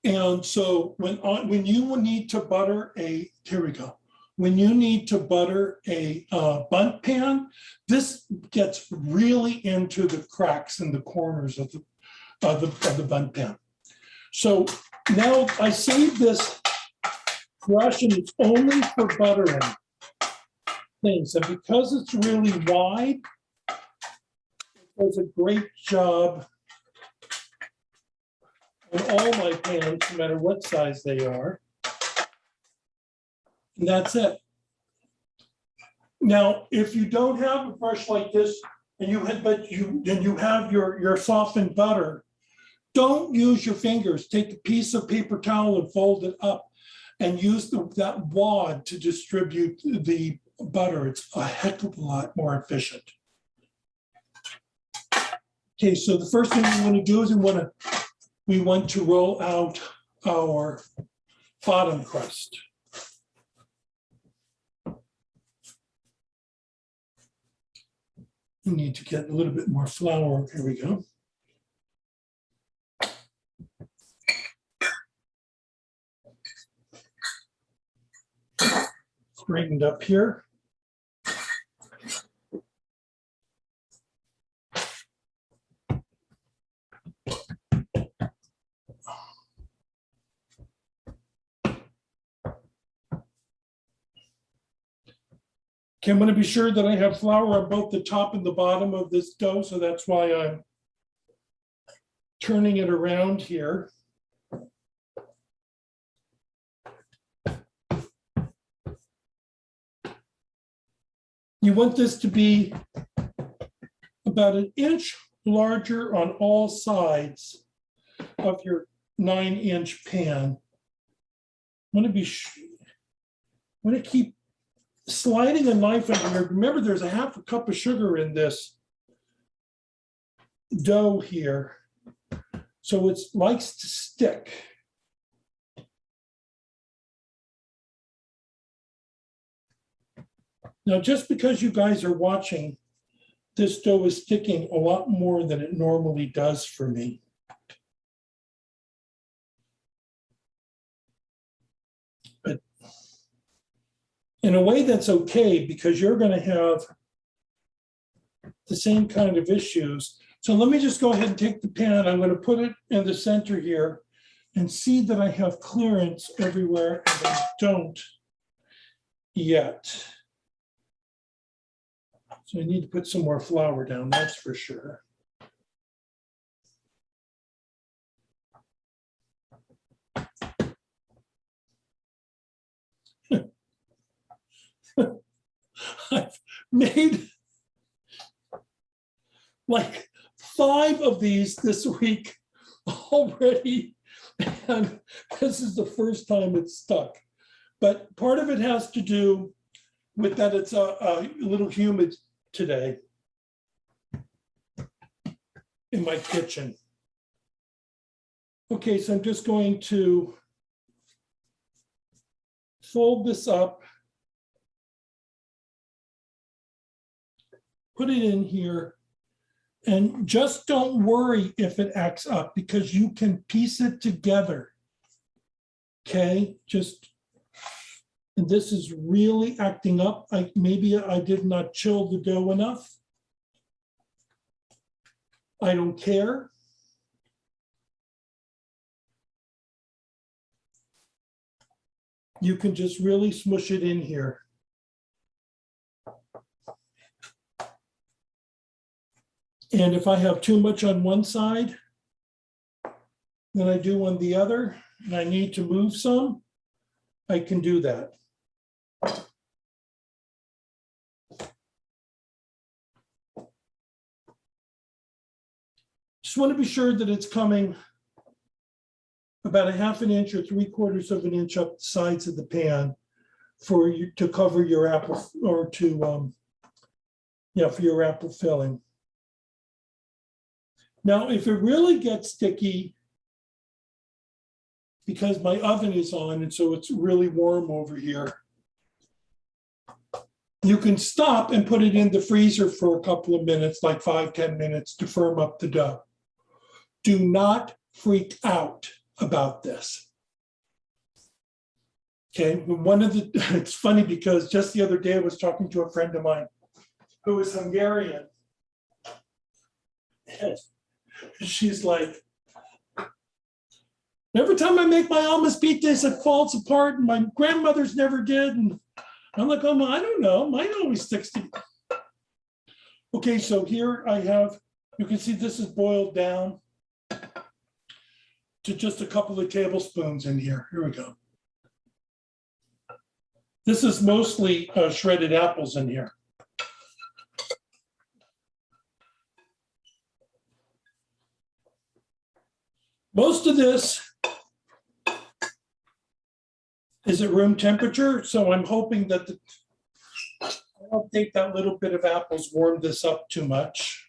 And so when you need to butter here we go. When you need to butter a bundt pan, this gets really into the cracks in the corners of the bundt pan. So now I saved this brush, and it's only for buttering things. And because it's really wide, it does a great job on all my pans, no matter what size they are. And that's it. Now, if you don't have a brush like this, and you have your softened butter, don't use your fingers. Take a piece of paper towel and fold it up, and use that wad to distribute the butter. It's a heck of a lot more efficient. Okay, so the first thing we want to do is we want to roll out our bottom crust. We need to get a little bit more flour. Here we go. Straightened up here. Okay, I'm going to be sure that I have flour on both the top and the bottom of this dough, so that's why I'm turning it around here. You want this to be about 1 inch larger on all sides of your 9-inch pan. I want to keep sliding a knife under here. Remember, there's a 1/2 cup of sugar in this dough here, so it likes to stick. Now, just because you guys are watching this dough is sticking a lot more than it normally does for me. But in a way that's okay, because you're going to have the same kind of issues. So let me just go ahead and take the pan. I'm going to put it in the center here and see that I have clearance everywhere, and I don't yet. So I need to put some more flour down, that's for sure. I've made like 5 of these this week already, and this is the first time it's stuck. But part of it has to do with that it's a little humid today in my kitchen. Okay, so I'm just going to fold this up, put it in here, and just don't worry if it acts up, because you can piece it together. Okay, and this is really acting up. Maybe I did not chill the dough enough. I don't care. You can just really smush it in here. And if I have too much on one side than I do on the other, and I need to move some, I can do that. Just want to be sure that it's coming about 1/2 inch or 3/4 of an inch up the sides of the pan for you to cover your apple, or to for your apple filling. Now, if it really gets sticky, because my oven is on and so it's really warm over here, you can stop and put it in the freezer for a couple of minutes, like 5-10 minutes, to firm up the dough. Do not freak out about this. Okay, it's funny because just the other day I was talking to a friend of mine who is Hungarian. She's like, every time I make my Almás Pite, it falls apart, and my grandmother's never did. And I'm like, oh, I don't know, mine always sticks to. Okay, so here I have, you can see this is boiled down to just a couple of tablespoons in here. Here we go. This is mostly shredded apples in here. Most of this is at room temperature, so I'm hoping that I don't think that little bit of apples warmed this up too much.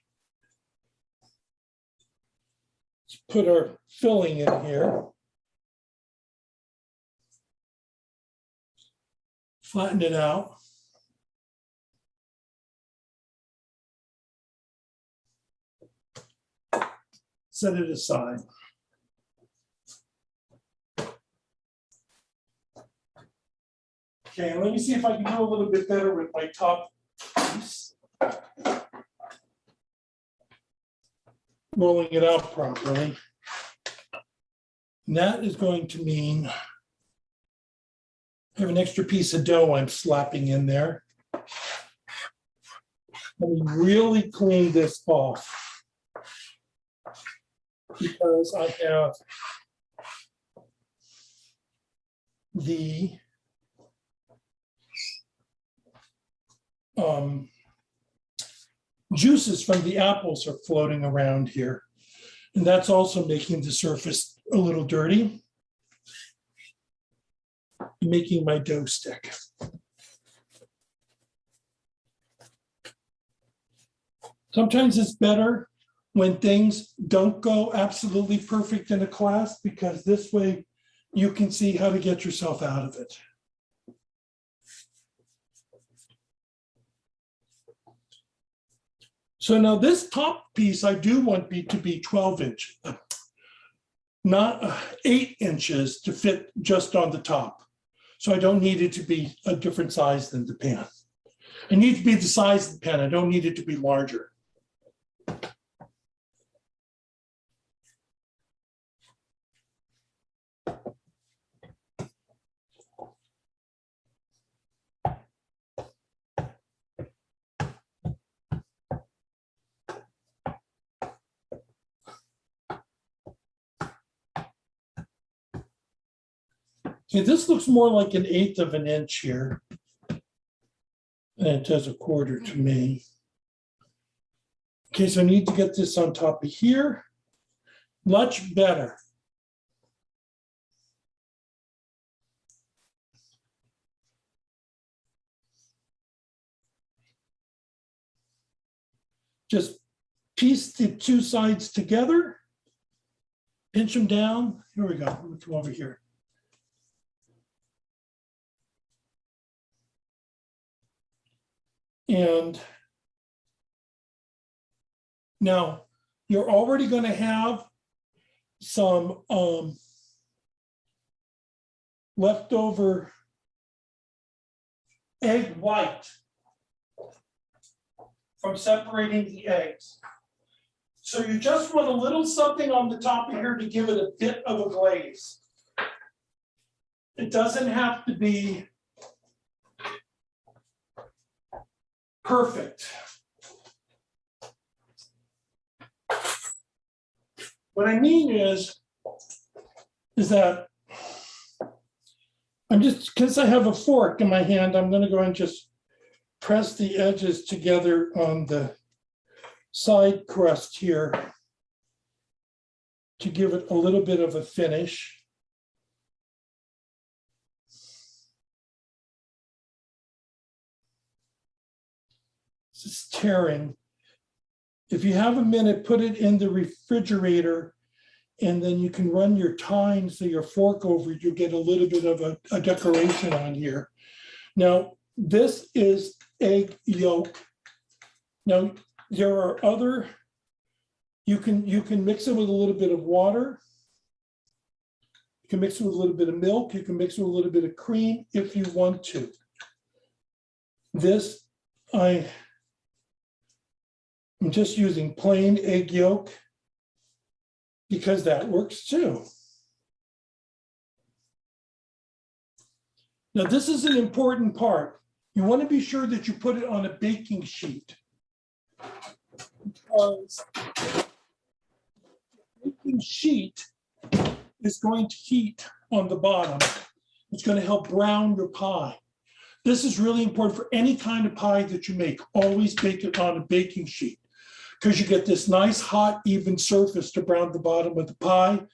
Let's put our filling in here. Flatten it out. Set it aside. Okay, let me see if I can do a little bit better with my top piece. Rolling it out properly. And that is going to mean I have an extra piece of dough I'm slapping in there. Let me really clean this off, because I have the juices from the apples are floating around here. And that's also making the surface a little dirty, making my dough stick. Sometimes it's better when things don't go absolutely perfect in a class, because this way you can see how to get yourself out of it. So now this top piece, I do want to be 12 inches, not 8 inches to fit just on the top. So I don't need it to be a different size than the pan. I need to be the size of the pan. I don't need it to be larger. Okay, this looks more like 1/8 of an inch here. And it does 1/4 to me. Okay, so I need to get this on top of here. Much better. Just piece the two sides together, pinch them down. Here we go. Let me come over here. And now you're already going to have some leftover egg white from separating the eggs. So you just want a little something on the top of here to give it a bit of a glaze. It doesn't have to be perfect. What I mean is that I'm just, because I have a fork in my hand, I'm going to go and just press the edges together on the side crust here to give it a little bit of a finish. This is tearing. If you have a minute, put it in the refrigerator, and then you can run your tines or your fork over it. You get a little bit of a decoration on here. Now, this is egg yolk. Now, there are other, you can mix it with a little bit of water. You can mix it with a little bit of milk. You can mix it with a little bit of cream if you want to. This, I'm just using plain egg yolk because that works too. Now, this is an important part. You want to be sure that you put it on a baking sheet, because the baking sheet is going to heat on the bottom. It's going to help brown your pie. This is really important for any kind of pie that you make. Always bake it on a baking sheet, because you get this nice, hot, even surface to brown the bottom of the pie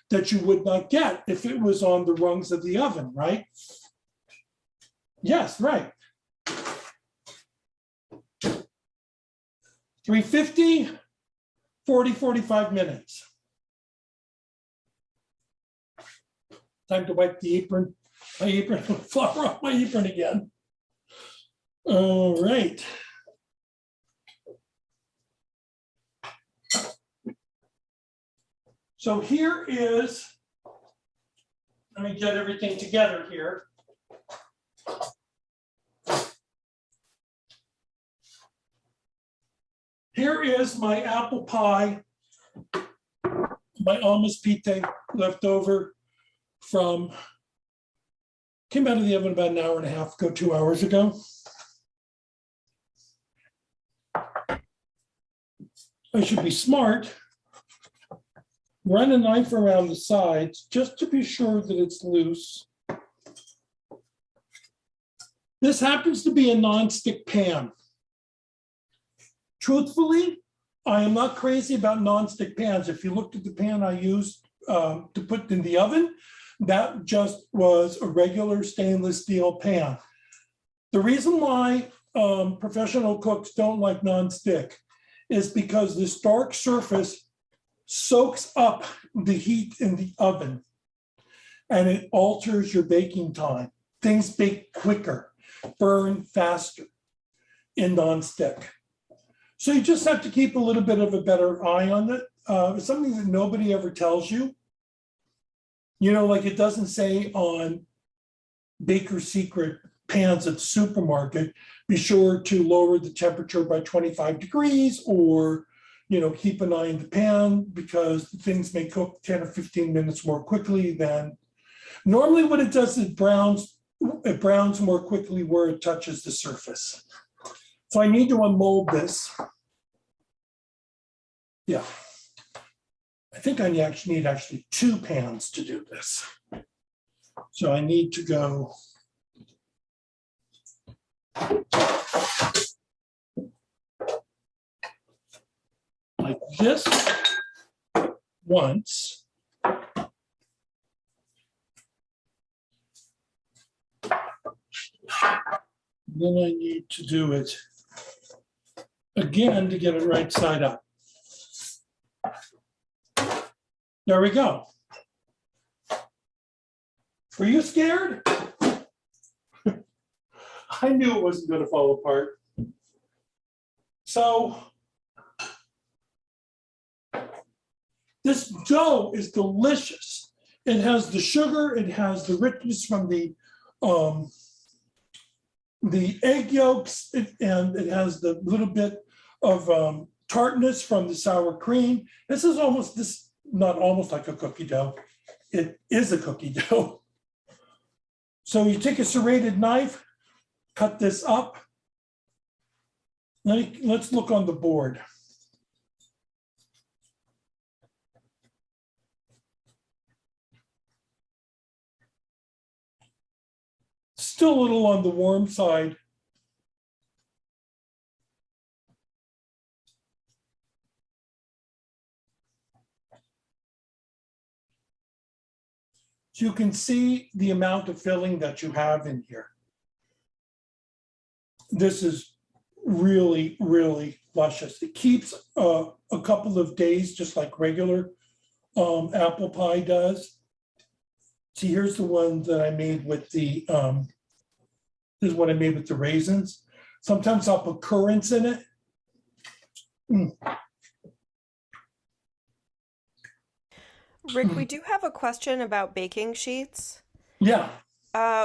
that you would not get if it was on the rungs of the oven, right? Yes, right. 350, 40, 45 minutes. Time to wipe the apron, flour off my apron again. All right. So here is, let me get everything together here. Here is my apple pie, my Almás Pite left over from, came out of the oven about an hour and a half ago, 2 hours ago. I should be smart. Run a knife around the sides just to be sure that it's loose. This happens to be a nonstick pan. Truthfully, I am not crazy about nonstick pans. If you looked at the pan I used to put in the oven, that just was a regular stainless steel pan. The reason why professional cooks don't like nonstick is because this dark surface soaks up the heat in the oven and it alters your baking time. Things bake quicker, burn faster in nonstick. So you just have to keep a little bit of a better eye on it. It's something that nobody ever tells you. Like it doesn't say on Baker's Secret pans at the supermarket, be sure to lower the temperature by 25 degrees or, keep an eye on the pan because things may cook 10 or 15 minutes more quickly than. Normally what it does is it browns more quickly where it touches the surface. So I need to unmold this. Yeah. I think I need 2 pans to do this. So I need to go. Like this once. Then I need to do it again to get it right side up. There we go. Were you scared? I knew it wasn't going to fall apart. So this dough is delicious. It has the sugar, it has the richness from the egg yolks, and it has the little bit of tartness from the sour cream. This is not almost like a cookie dough. It is a cookie dough. So you take a serrated knife, cut this up. Let's look on the board. Still a little on the warm side. So you can see the amount of filling that you have in here. This is really, really luscious. It keeps a couple of days, just like regular apple pie does. See, here's the one that I made with the, this is what I made with the raisins. Sometimes I'll put currants in it. Rick, we do have a question about baking sheets. Yeah.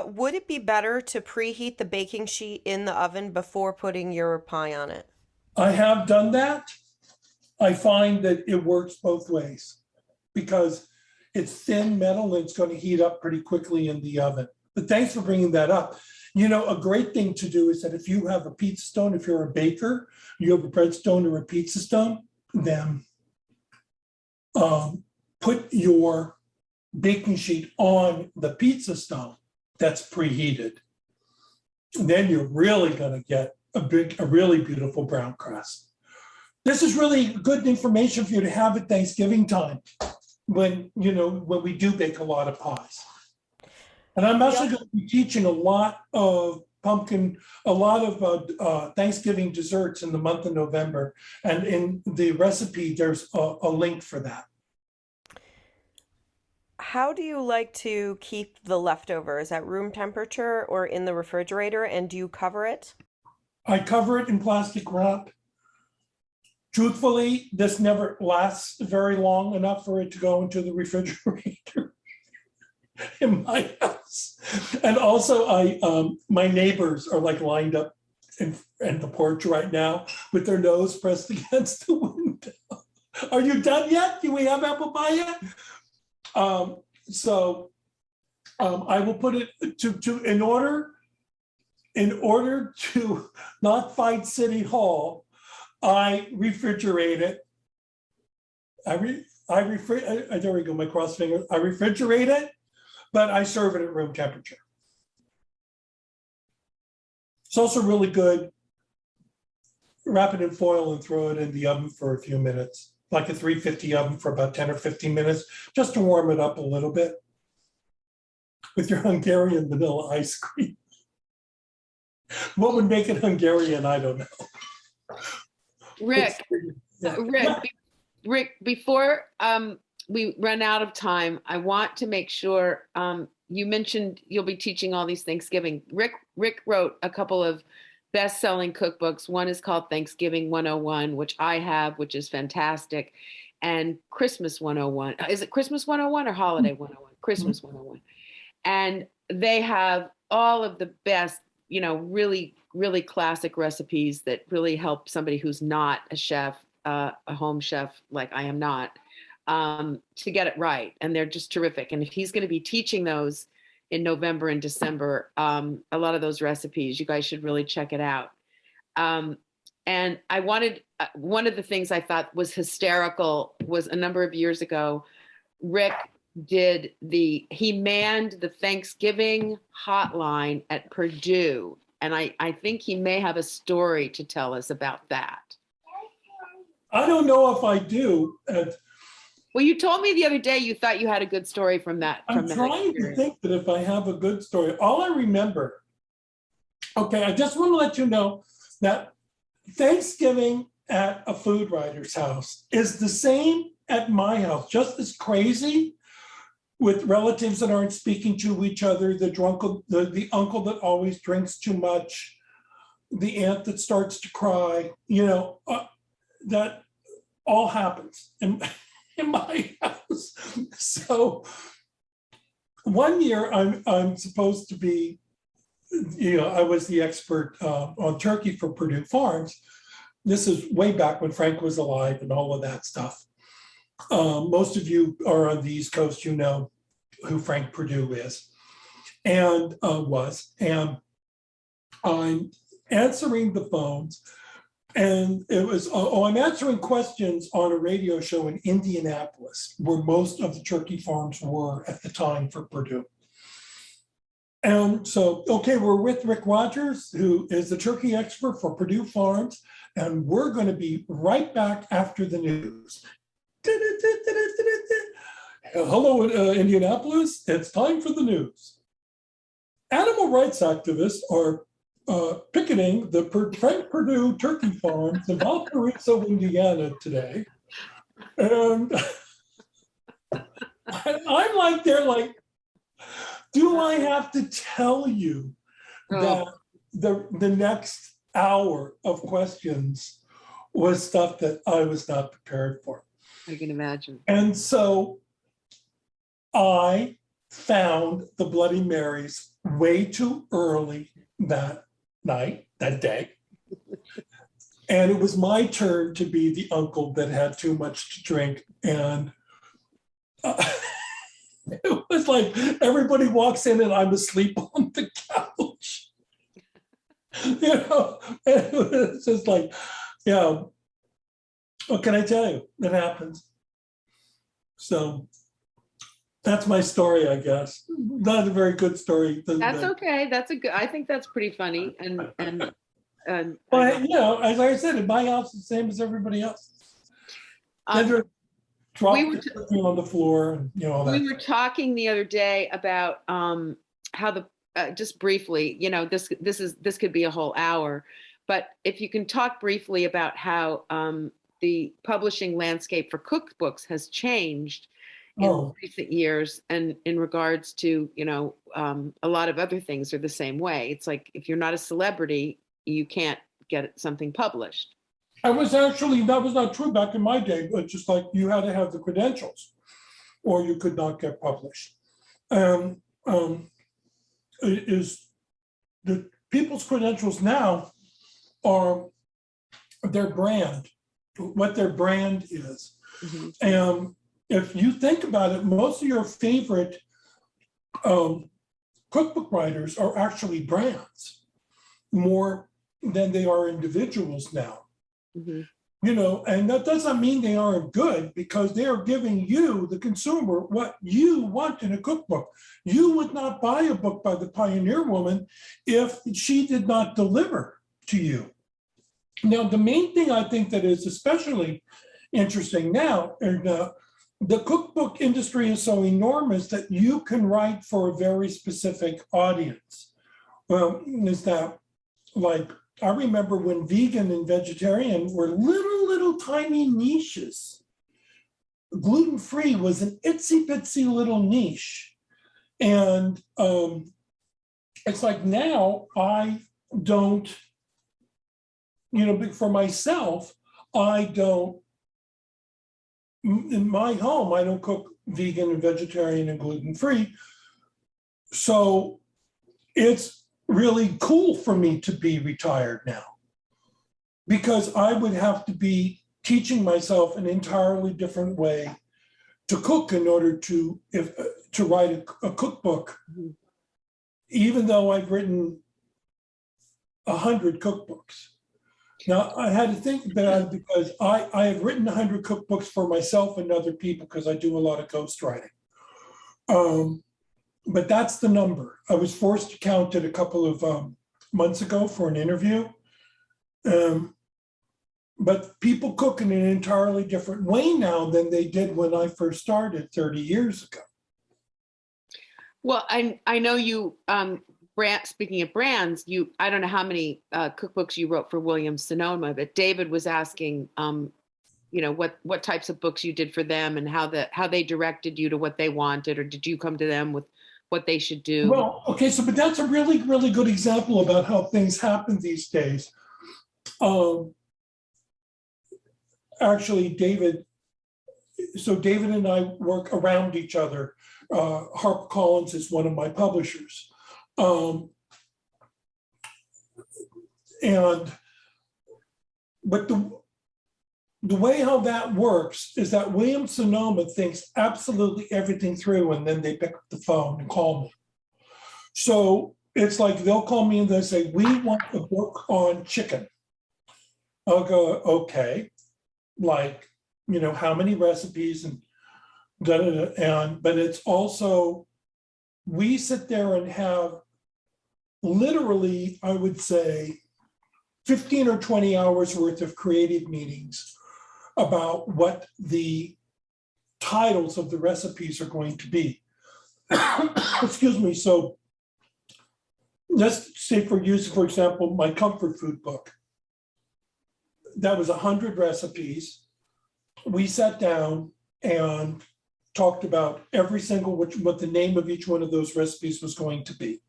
Would it be better to preheat the baking sheet in the oven before putting your pie on it? I have done that. I find that it works both ways because it's thin metal and it's going to heat up pretty quickly in the oven. But thanks for bringing that up. A great thing to do is that if you have a pizza stone, if you're a baker, you have a bread stone or a pizza stone, then put your baking sheet on the pizza stone that's preheated. And then you're really going to get a really beautiful brown crust. This is really good information for you to have at Thanksgiving time when we do bake a lot of pies. And I'm also going to be teaching a lot of Thanksgiving desserts in the month of November. And in the recipe, there's a link for that. How do you like to keep the leftovers? At room temperature or in the refrigerator? And do you cover it? I cover it in plastic wrap. Truthfully, this never lasts very long enough for it to go into the refrigerator in my house. And also, my neighbors are like lined up in the porch right now with their nose pressed against the window. Are you done yet? Do we have apple pie yet? So I will put it in order to not fight City Hall, I refrigerate it. There we go, my cross finger. I refrigerate it, but I serve it at room temperature. It's also really good. Wrap it in foil and throw it in the oven for a few minutes, like a 350 oven for about 10 or 15 minutes, just to warm it up a little bit with your Hungarian vanilla ice cream. What would make it Hungarian? I don't know. Rick, before we run out of time, I want to make sure, you mentioned you'll be teaching all these Thanksgiving. Rick wrote a couple of best-selling cookbooks. One is called Thanksgiving 101, which I have, which is fantastic, and Christmas 101. Is it Christmas 101 or Holiday 101? Christmas 101. And they have all of the best, really, really classic recipes that really help somebody who's not a chef, a home chef like I am not, to get it right. And they're just terrific. And if he's going to be teaching those in November and December, a lot of those recipes, you guys should really check it out. And I wanted, one of the things I thought was hysterical was a number of years ago, Rick he manned the Thanksgiving hotline at Purdue. And I think he may have a story to tell us about that. I don't know if I do. Well, you told me the other day you thought you had a good story from that. I'm trying to think that if I have a good story. All I remember, okay, I just want to let you know that Thanksgiving at a food writer's house is the same at my house, just as crazy, with relatives that aren't speaking to each other, the uncle that always drinks too much, the aunt that starts to cry, that all happens in my house. So one year I'm supposed to be, I was the expert on turkey for Purdue Farms. This is way back when Frank was alive and all of that stuff. Most of you are on the East Coast, you know who Frank Purdue is and was. And I'm answering the phones, and it was, I'm answering questions on a radio show in Indianapolis, where most of the turkey farms were at the time for Purdue. And so, okay, we're with Rick Rodgers, who is the turkey expert for Purdue Farms, and we're going to be right back after the news. Hello, Indianapolis. It's time for the news. Animal rights activists are picketing the Frank Purdue turkey farms in Valparaiso, Indiana today. And I'm like, they're like, do I have to tell you that the next hour of questions was stuff that I was not prepared for? I can imagine. And so I found the Bloody Marys way too early that day. And it was my turn to be the uncle that had too much to drink. And it was like everybody walks in and I'm asleep on the couch. It was just like, what can I tell you? It happens. So that's my story, I guess. Not a very good story. That's okay. I think that's pretty funny. But as I said, in my house, the same as everybody else. We were on the floor, and all that. We were talking the other day about how just briefly, this could be a whole hour, but if you can talk briefly about how the publishing landscape for cookbooks has changed in recent years, and in regards to, a lot of other things are the same way. It's like, if you're not a celebrity, you can't get something published. That was not true back in my day, but just like you had to have the credentials or you could not get published. Is the people's credentials now are their brand, what their brand is. Mm-hmm. And if you think about it, most of your favorite cookbook writers are actually brands more than they are individuals now. Mm-hmm. And that doesn't mean they aren't good, because they are giving you, the consumer, what you want in a cookbook. You would not buy a book by the Pioneer Woman if she did not deliver to you. Now, the main thing I think that is especially interesting now, and the cookbook industry is so enormous that you can write for a very specific audience. Well, is that like, I remember when vegan and vegetarian were little tiny niches. Gluten-free was an itsy bitsy little niche. And it's like now I don't for myself, in my home, I don't cook vegan and vegetarian and gluten-free. So it's really cool for me to be retired now, because I would have to be teaching myself an entirely different way to cook in order to write a cookbook, even though I've written 100 cookbooks. Now, I had to think about it because I have written 100 cookbooks for myself and other people because I do a lot of ghostwriting. But that's the number. I was forced to count it a couple of months ago for an interview. But people cook in an entirely different way now than they did when I first started 30 years ago. Well, I know you, speaking of brands, I don't know how many cookbooks you wrote for Williams-Sonoma, but David was asking, what types of books you did for them and how they directed you to what they wanted, or did you come to them with what they should do? Well, okay, but that's a really, really good example about how things happen these days. Actually, David and I work around each other. HarperCollins is one of my publishers. But the way how that works is that Williams-Sonoma thinks absolutely everything through, and then they pick up the phone and call me. So it's like they'll call me and they'll say, "We want a book on chicken." I'll go, "Okay, like, how many recipes and but it's also, we sit there and have literally, I would say, 15 or 20 hours worth of creative meetings about what the titles of the recipes are going to be. Excuse me. So let's say, for example, my comfort food book. That was 100 recipes. We sat down and talked about every single, what the name of each one of those recipes was going to be.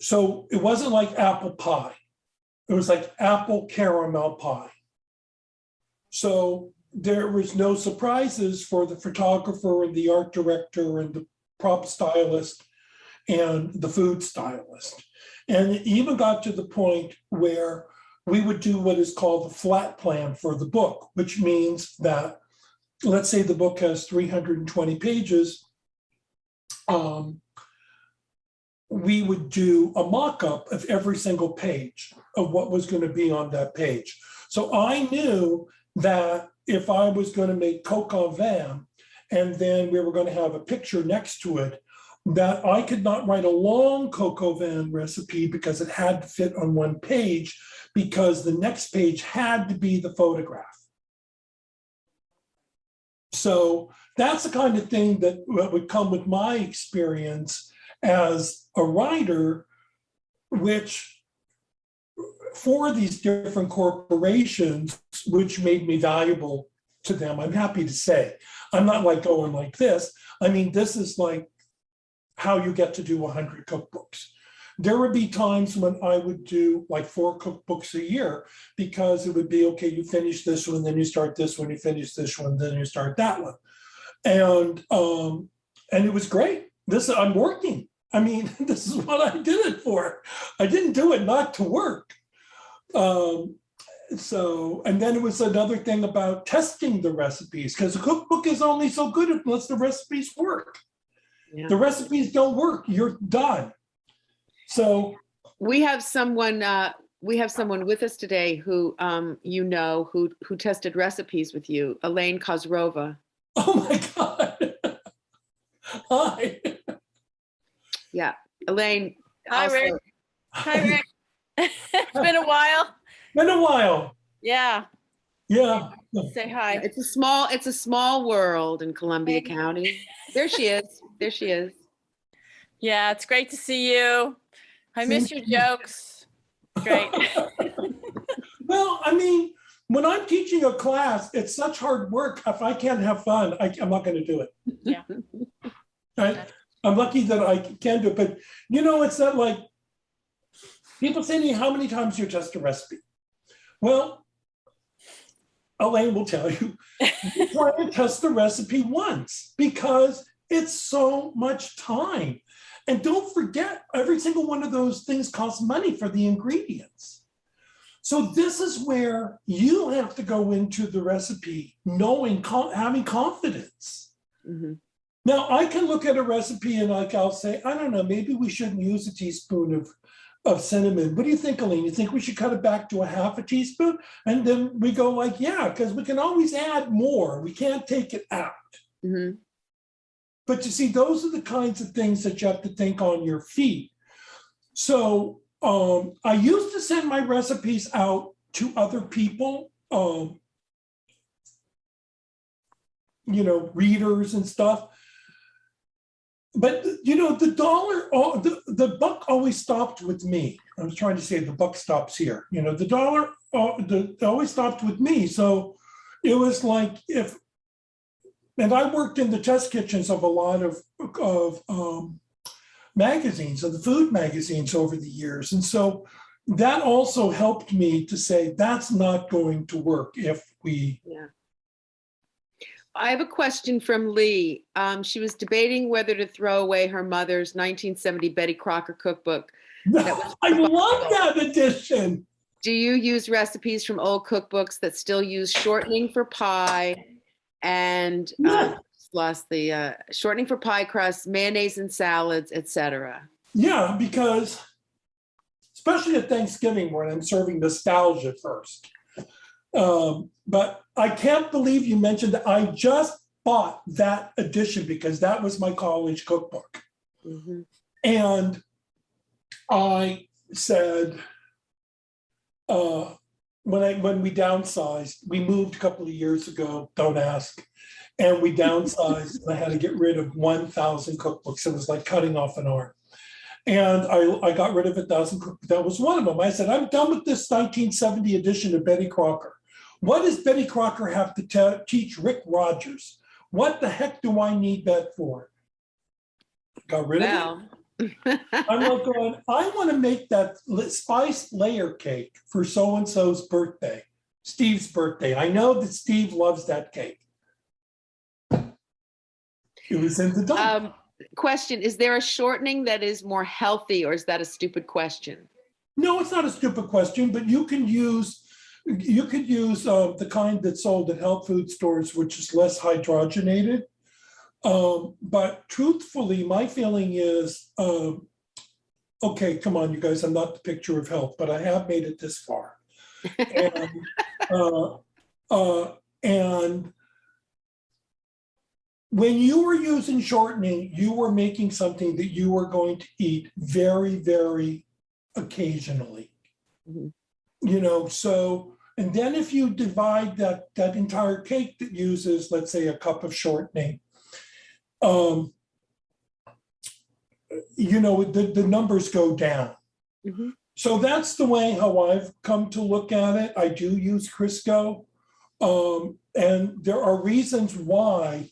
So it wasn't like apple pie. It was like apple caramel pie. So there was no surprises for the photographer and the art director and the prop stylist and the food stylist. And it even got to the point where we would do what is called the flat plan for the book, which means that, let's say the book has 320 pages, we would do a mock-up of every single page of what was going to be on that page. So I knew that if I was going to make coq au vin, and then we were going to have a picture next to it, that I could not write a long coq au vin recipe because it had to fit on one page, because the next page had to be the photograph. So that's the kind of thing that would come with my experience as a writer, which for these different corporations, which made me valuable to them, I'm happy to say. I'm not like going like this. I mean, this is like how you get to do 100 cookbooks. There would be times when I would do like 4 cookbooks a year, because it would be, okay, you finish this one, then you start this one, you finish this one, then you start that one. And it was great. I'm working. I mean, this is what I did it for. I didn't do it not to work. And then it was another thing about testing the recipes, because a cookbook is only so good unless the recipes work. Yeah. The recipes don't work, you're done. So we have someone with us today who who tested recipes with you, Elaine Kozrova. Oh my God. Hi. Yeah, Elaine. Hi, also... Rick. Hi, Rick. It's been a while. Been a while. Yeah. Yeah. Say hi. It's a small world in Columbia County. There she is. There she is. Yeah, it's great to see you. I miss your jokes. Great. Well, I mean, when I'm teaching a class, it's such hard work. If I can't have fun, I'm not going to do it. Yeah. I'm lucky that I can do it. But, it's not like, people say to me, how many times do you test a recipe? Well, Elaine will tell you, try to test the recipe once because it's so much time. And don't forget, every single one of those things costs money for the ingredients. So this is where you have to go into the recipe knowing, having confidence. Mm-hmm. Now, I can look at a recipe and I'll say, I don't know, maybe we shouldn't use a teaspoon of cinnamon. What do you think, Elaine? You think we should cut it back to a half a teaspoon? And then we go like, yeah, because we can always add more. We can't take it out. Mm-hmm. But you see, those are the kinds of things that you have to think on your feet. So I used to send my recipes out to other people, readers and stuff. But, the buck always stopped with me. I was trying to say the buck stops here. The dollar always stopped with me. So it was like and I worked in the test kitchens of a lot of magazines, of the food magazines over the years. And so that also helped me to say, that's not going to work if we... Yeah. I have a question from Lee. She was debating whether to throw away her mother's 1970 Betty Crocker cookbook. I love that edition. Do you use recipes from old cookbooks that still use shortening for pie and lost the shortening for pie crust, mayonnaise and salads, etc.? Yeah, because especially at Thanksgiving when I'm serving nostalgia first. But I can't believe you mentioned that. I just bought that edition because that was my college cookbook. Mm-hmm. And I said, when we downsized, we moved a couple of years ago, don't ask, and we downsized, and I had to get rid of 1,000 cookbooks. It was like cutting off an arm. And I got rid of 1,000 cookbooks. That was one of them. I said, I'm done with this 1970 edition of Betty Crocker. What does Betty Crocker have to teach Rick Rodgers? What the heck do I need that for? Got rid of it. I'm like going, I want to make that spice layer cake for so-and-so's birthday, Steve's birthday. I know that Steve loves that cake. It was in the dump. Question, is there a shortening that is more healthy, or is that a stupid question? No, it's not a stupid question, but you could use the kind that's sold at health food stores, which is less hydrogenated. But truthfully, my feeling is, okay, come on, you guys, I'm not the picture of health, but I have made it this far. And when you were using shortening, you were making something that you were going to eat very, very occasionally. Mm-hmm. So, and then if you divide that entire cake that uses, let's say, a cup of shortening, the numbers go down. Mm-hmm. So that's the way how I've come to look at it. I do use Crisco. And there are reasons why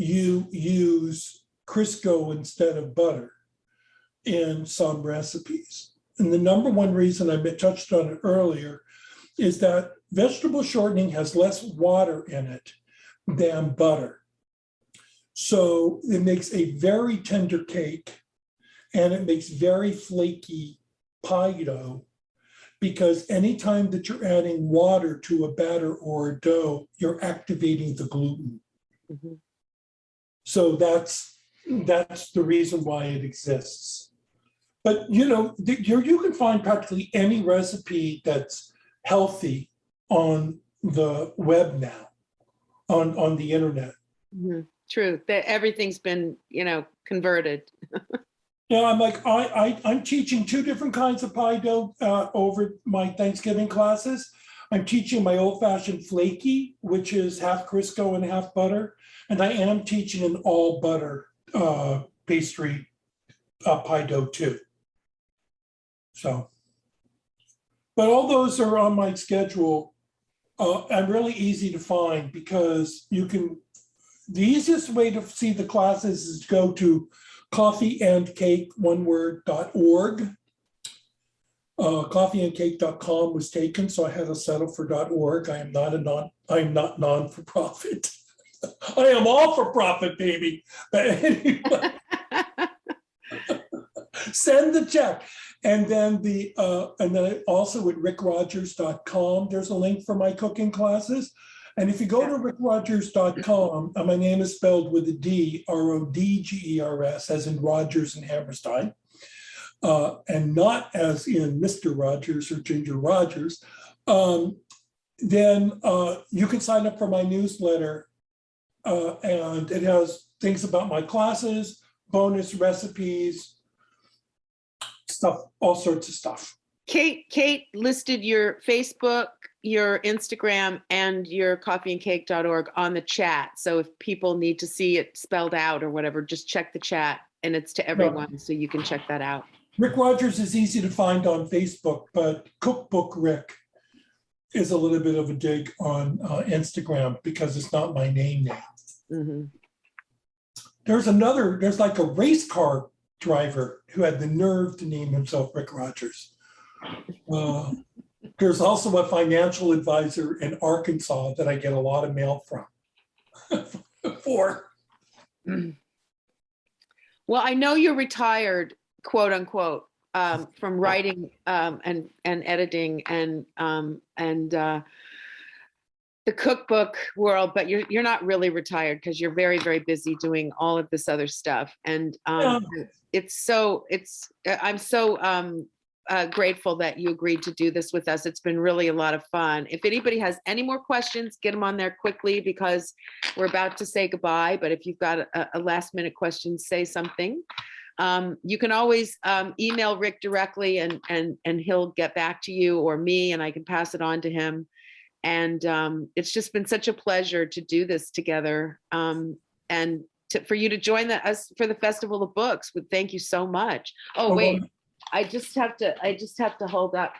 you use Crisco instead of butter in some recipes. And the number one reason, I touched on it earlier, is that vegetable shortening has less water in it than butter. So it makes a very tender cake, and it makes very flaky pie dough, because anytime that you're adding water to a batter or a dough, you're activating the gluten. Mm-hmm. So that's the reason why it exists. But you can find practically any recipe that's healthy on the web now, on the internet. Mm-hmm. True. Everything's been, converted. Yeah, I'm like, I'm teaching 2 different kinds of pie dough over my Thanksgiving classes. I'm teaching my old-fashioned flaky, which is half Crisco and half butter. And I am teaching an all butter pastry pie dough too. So, but all those are on my schedule and really easy to find, because the easiest way to see the classes is to go to coffeeandcake.org. Coffeeandcake.com was taken, so I had to settle for .org. I'm not non-for-profit. I am all for profit, baby. But anyway, send the check. And then also at rickrodgers.com, there's a link for my cooking classes. And if you go to rickrodgers.com, my name is spelled with a D, Rodgers, as in Rodgers and Hammerstein, and not as in Mr. Rogers or Ginger Rogers, then you can sign up for my newsletter, and it has things about my classes, bonus recipes, stuff, all sorts of stuff. Kate listed your Facebook, your Instagram, and your coffeeandcake.org on the chat. So if people need to see it spelled out or whatever, just check the chat, and it's to everyone, so you can check that out. Rick Rodgers is easy to find on Facebook, but Cookbook Rick is a little bit of a dig on Instagram because it's not my name now. Mm-hmm. There's like a race car driver who had the nerve to name himself Rick Rodgers. There's also a financial advisor in Arkansas that I get a lot of mail from. Well, I know you're retired, quote unquote, from writing and editing and the cookbook world, but you're not really retired because you're very, very busy doing all of this other stuff. And I'm so grateful that you agreed to do this with us. It's been really a lot of fun. If anybody has any more questions, get them on there quickly because we're about to say goodbye. But if you've got a last minute question, say something. You can always email Rick directly and he'll get back to you or me, and I can pass it on to him. And it's just been such a pleasure to do this together, and for you to join us for the Festival of Books. Thank you so much. Oh, wait, I just have to hold up.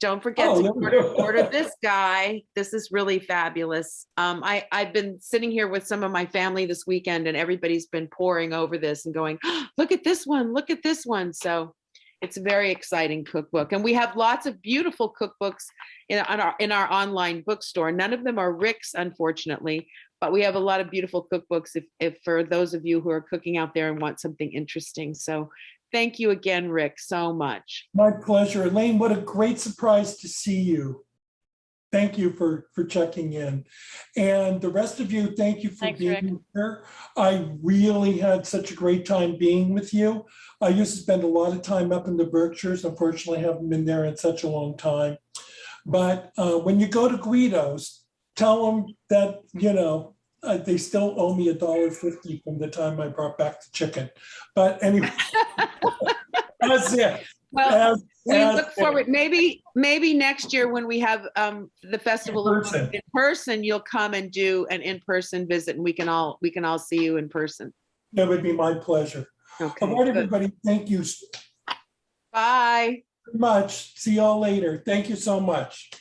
Don't forget to order this guy. This is really fabulous. I've been sitting here with some of my family this weekend, and everybody's been poring over this and going, oh, look at this one, look at this one. So it's a very exciting cookbook. And we have lots of beautiful cookbooks in our online bookstore. None of them are Rick's, unfortunately, but we have a lot of beautiful cookbooks if for those of you who are cooking out there and want something interesting. So thank you again, Rick, so much. My pleasure. Elaine, what a great surprise to see you. Thank you for checking in. And the rest of you, thank you for being here. I really had such a great time being with you. I used to spend a lot of time up in the Berkshires. Unfortunately, I haven't been there in such a long time. But when you go to Guido's, tell them that, they still owe me $1.50 from the time I brought back the chicken. But anyway, that's it. Well, we look forward. Maybe next year when we have the festival in person, you'll come and do an in-person visit, and we can all see you in person. That would be my pleasure. Okay. All right, everybody. Thank you. Bye. Very much. See y'all later. Thank you so much.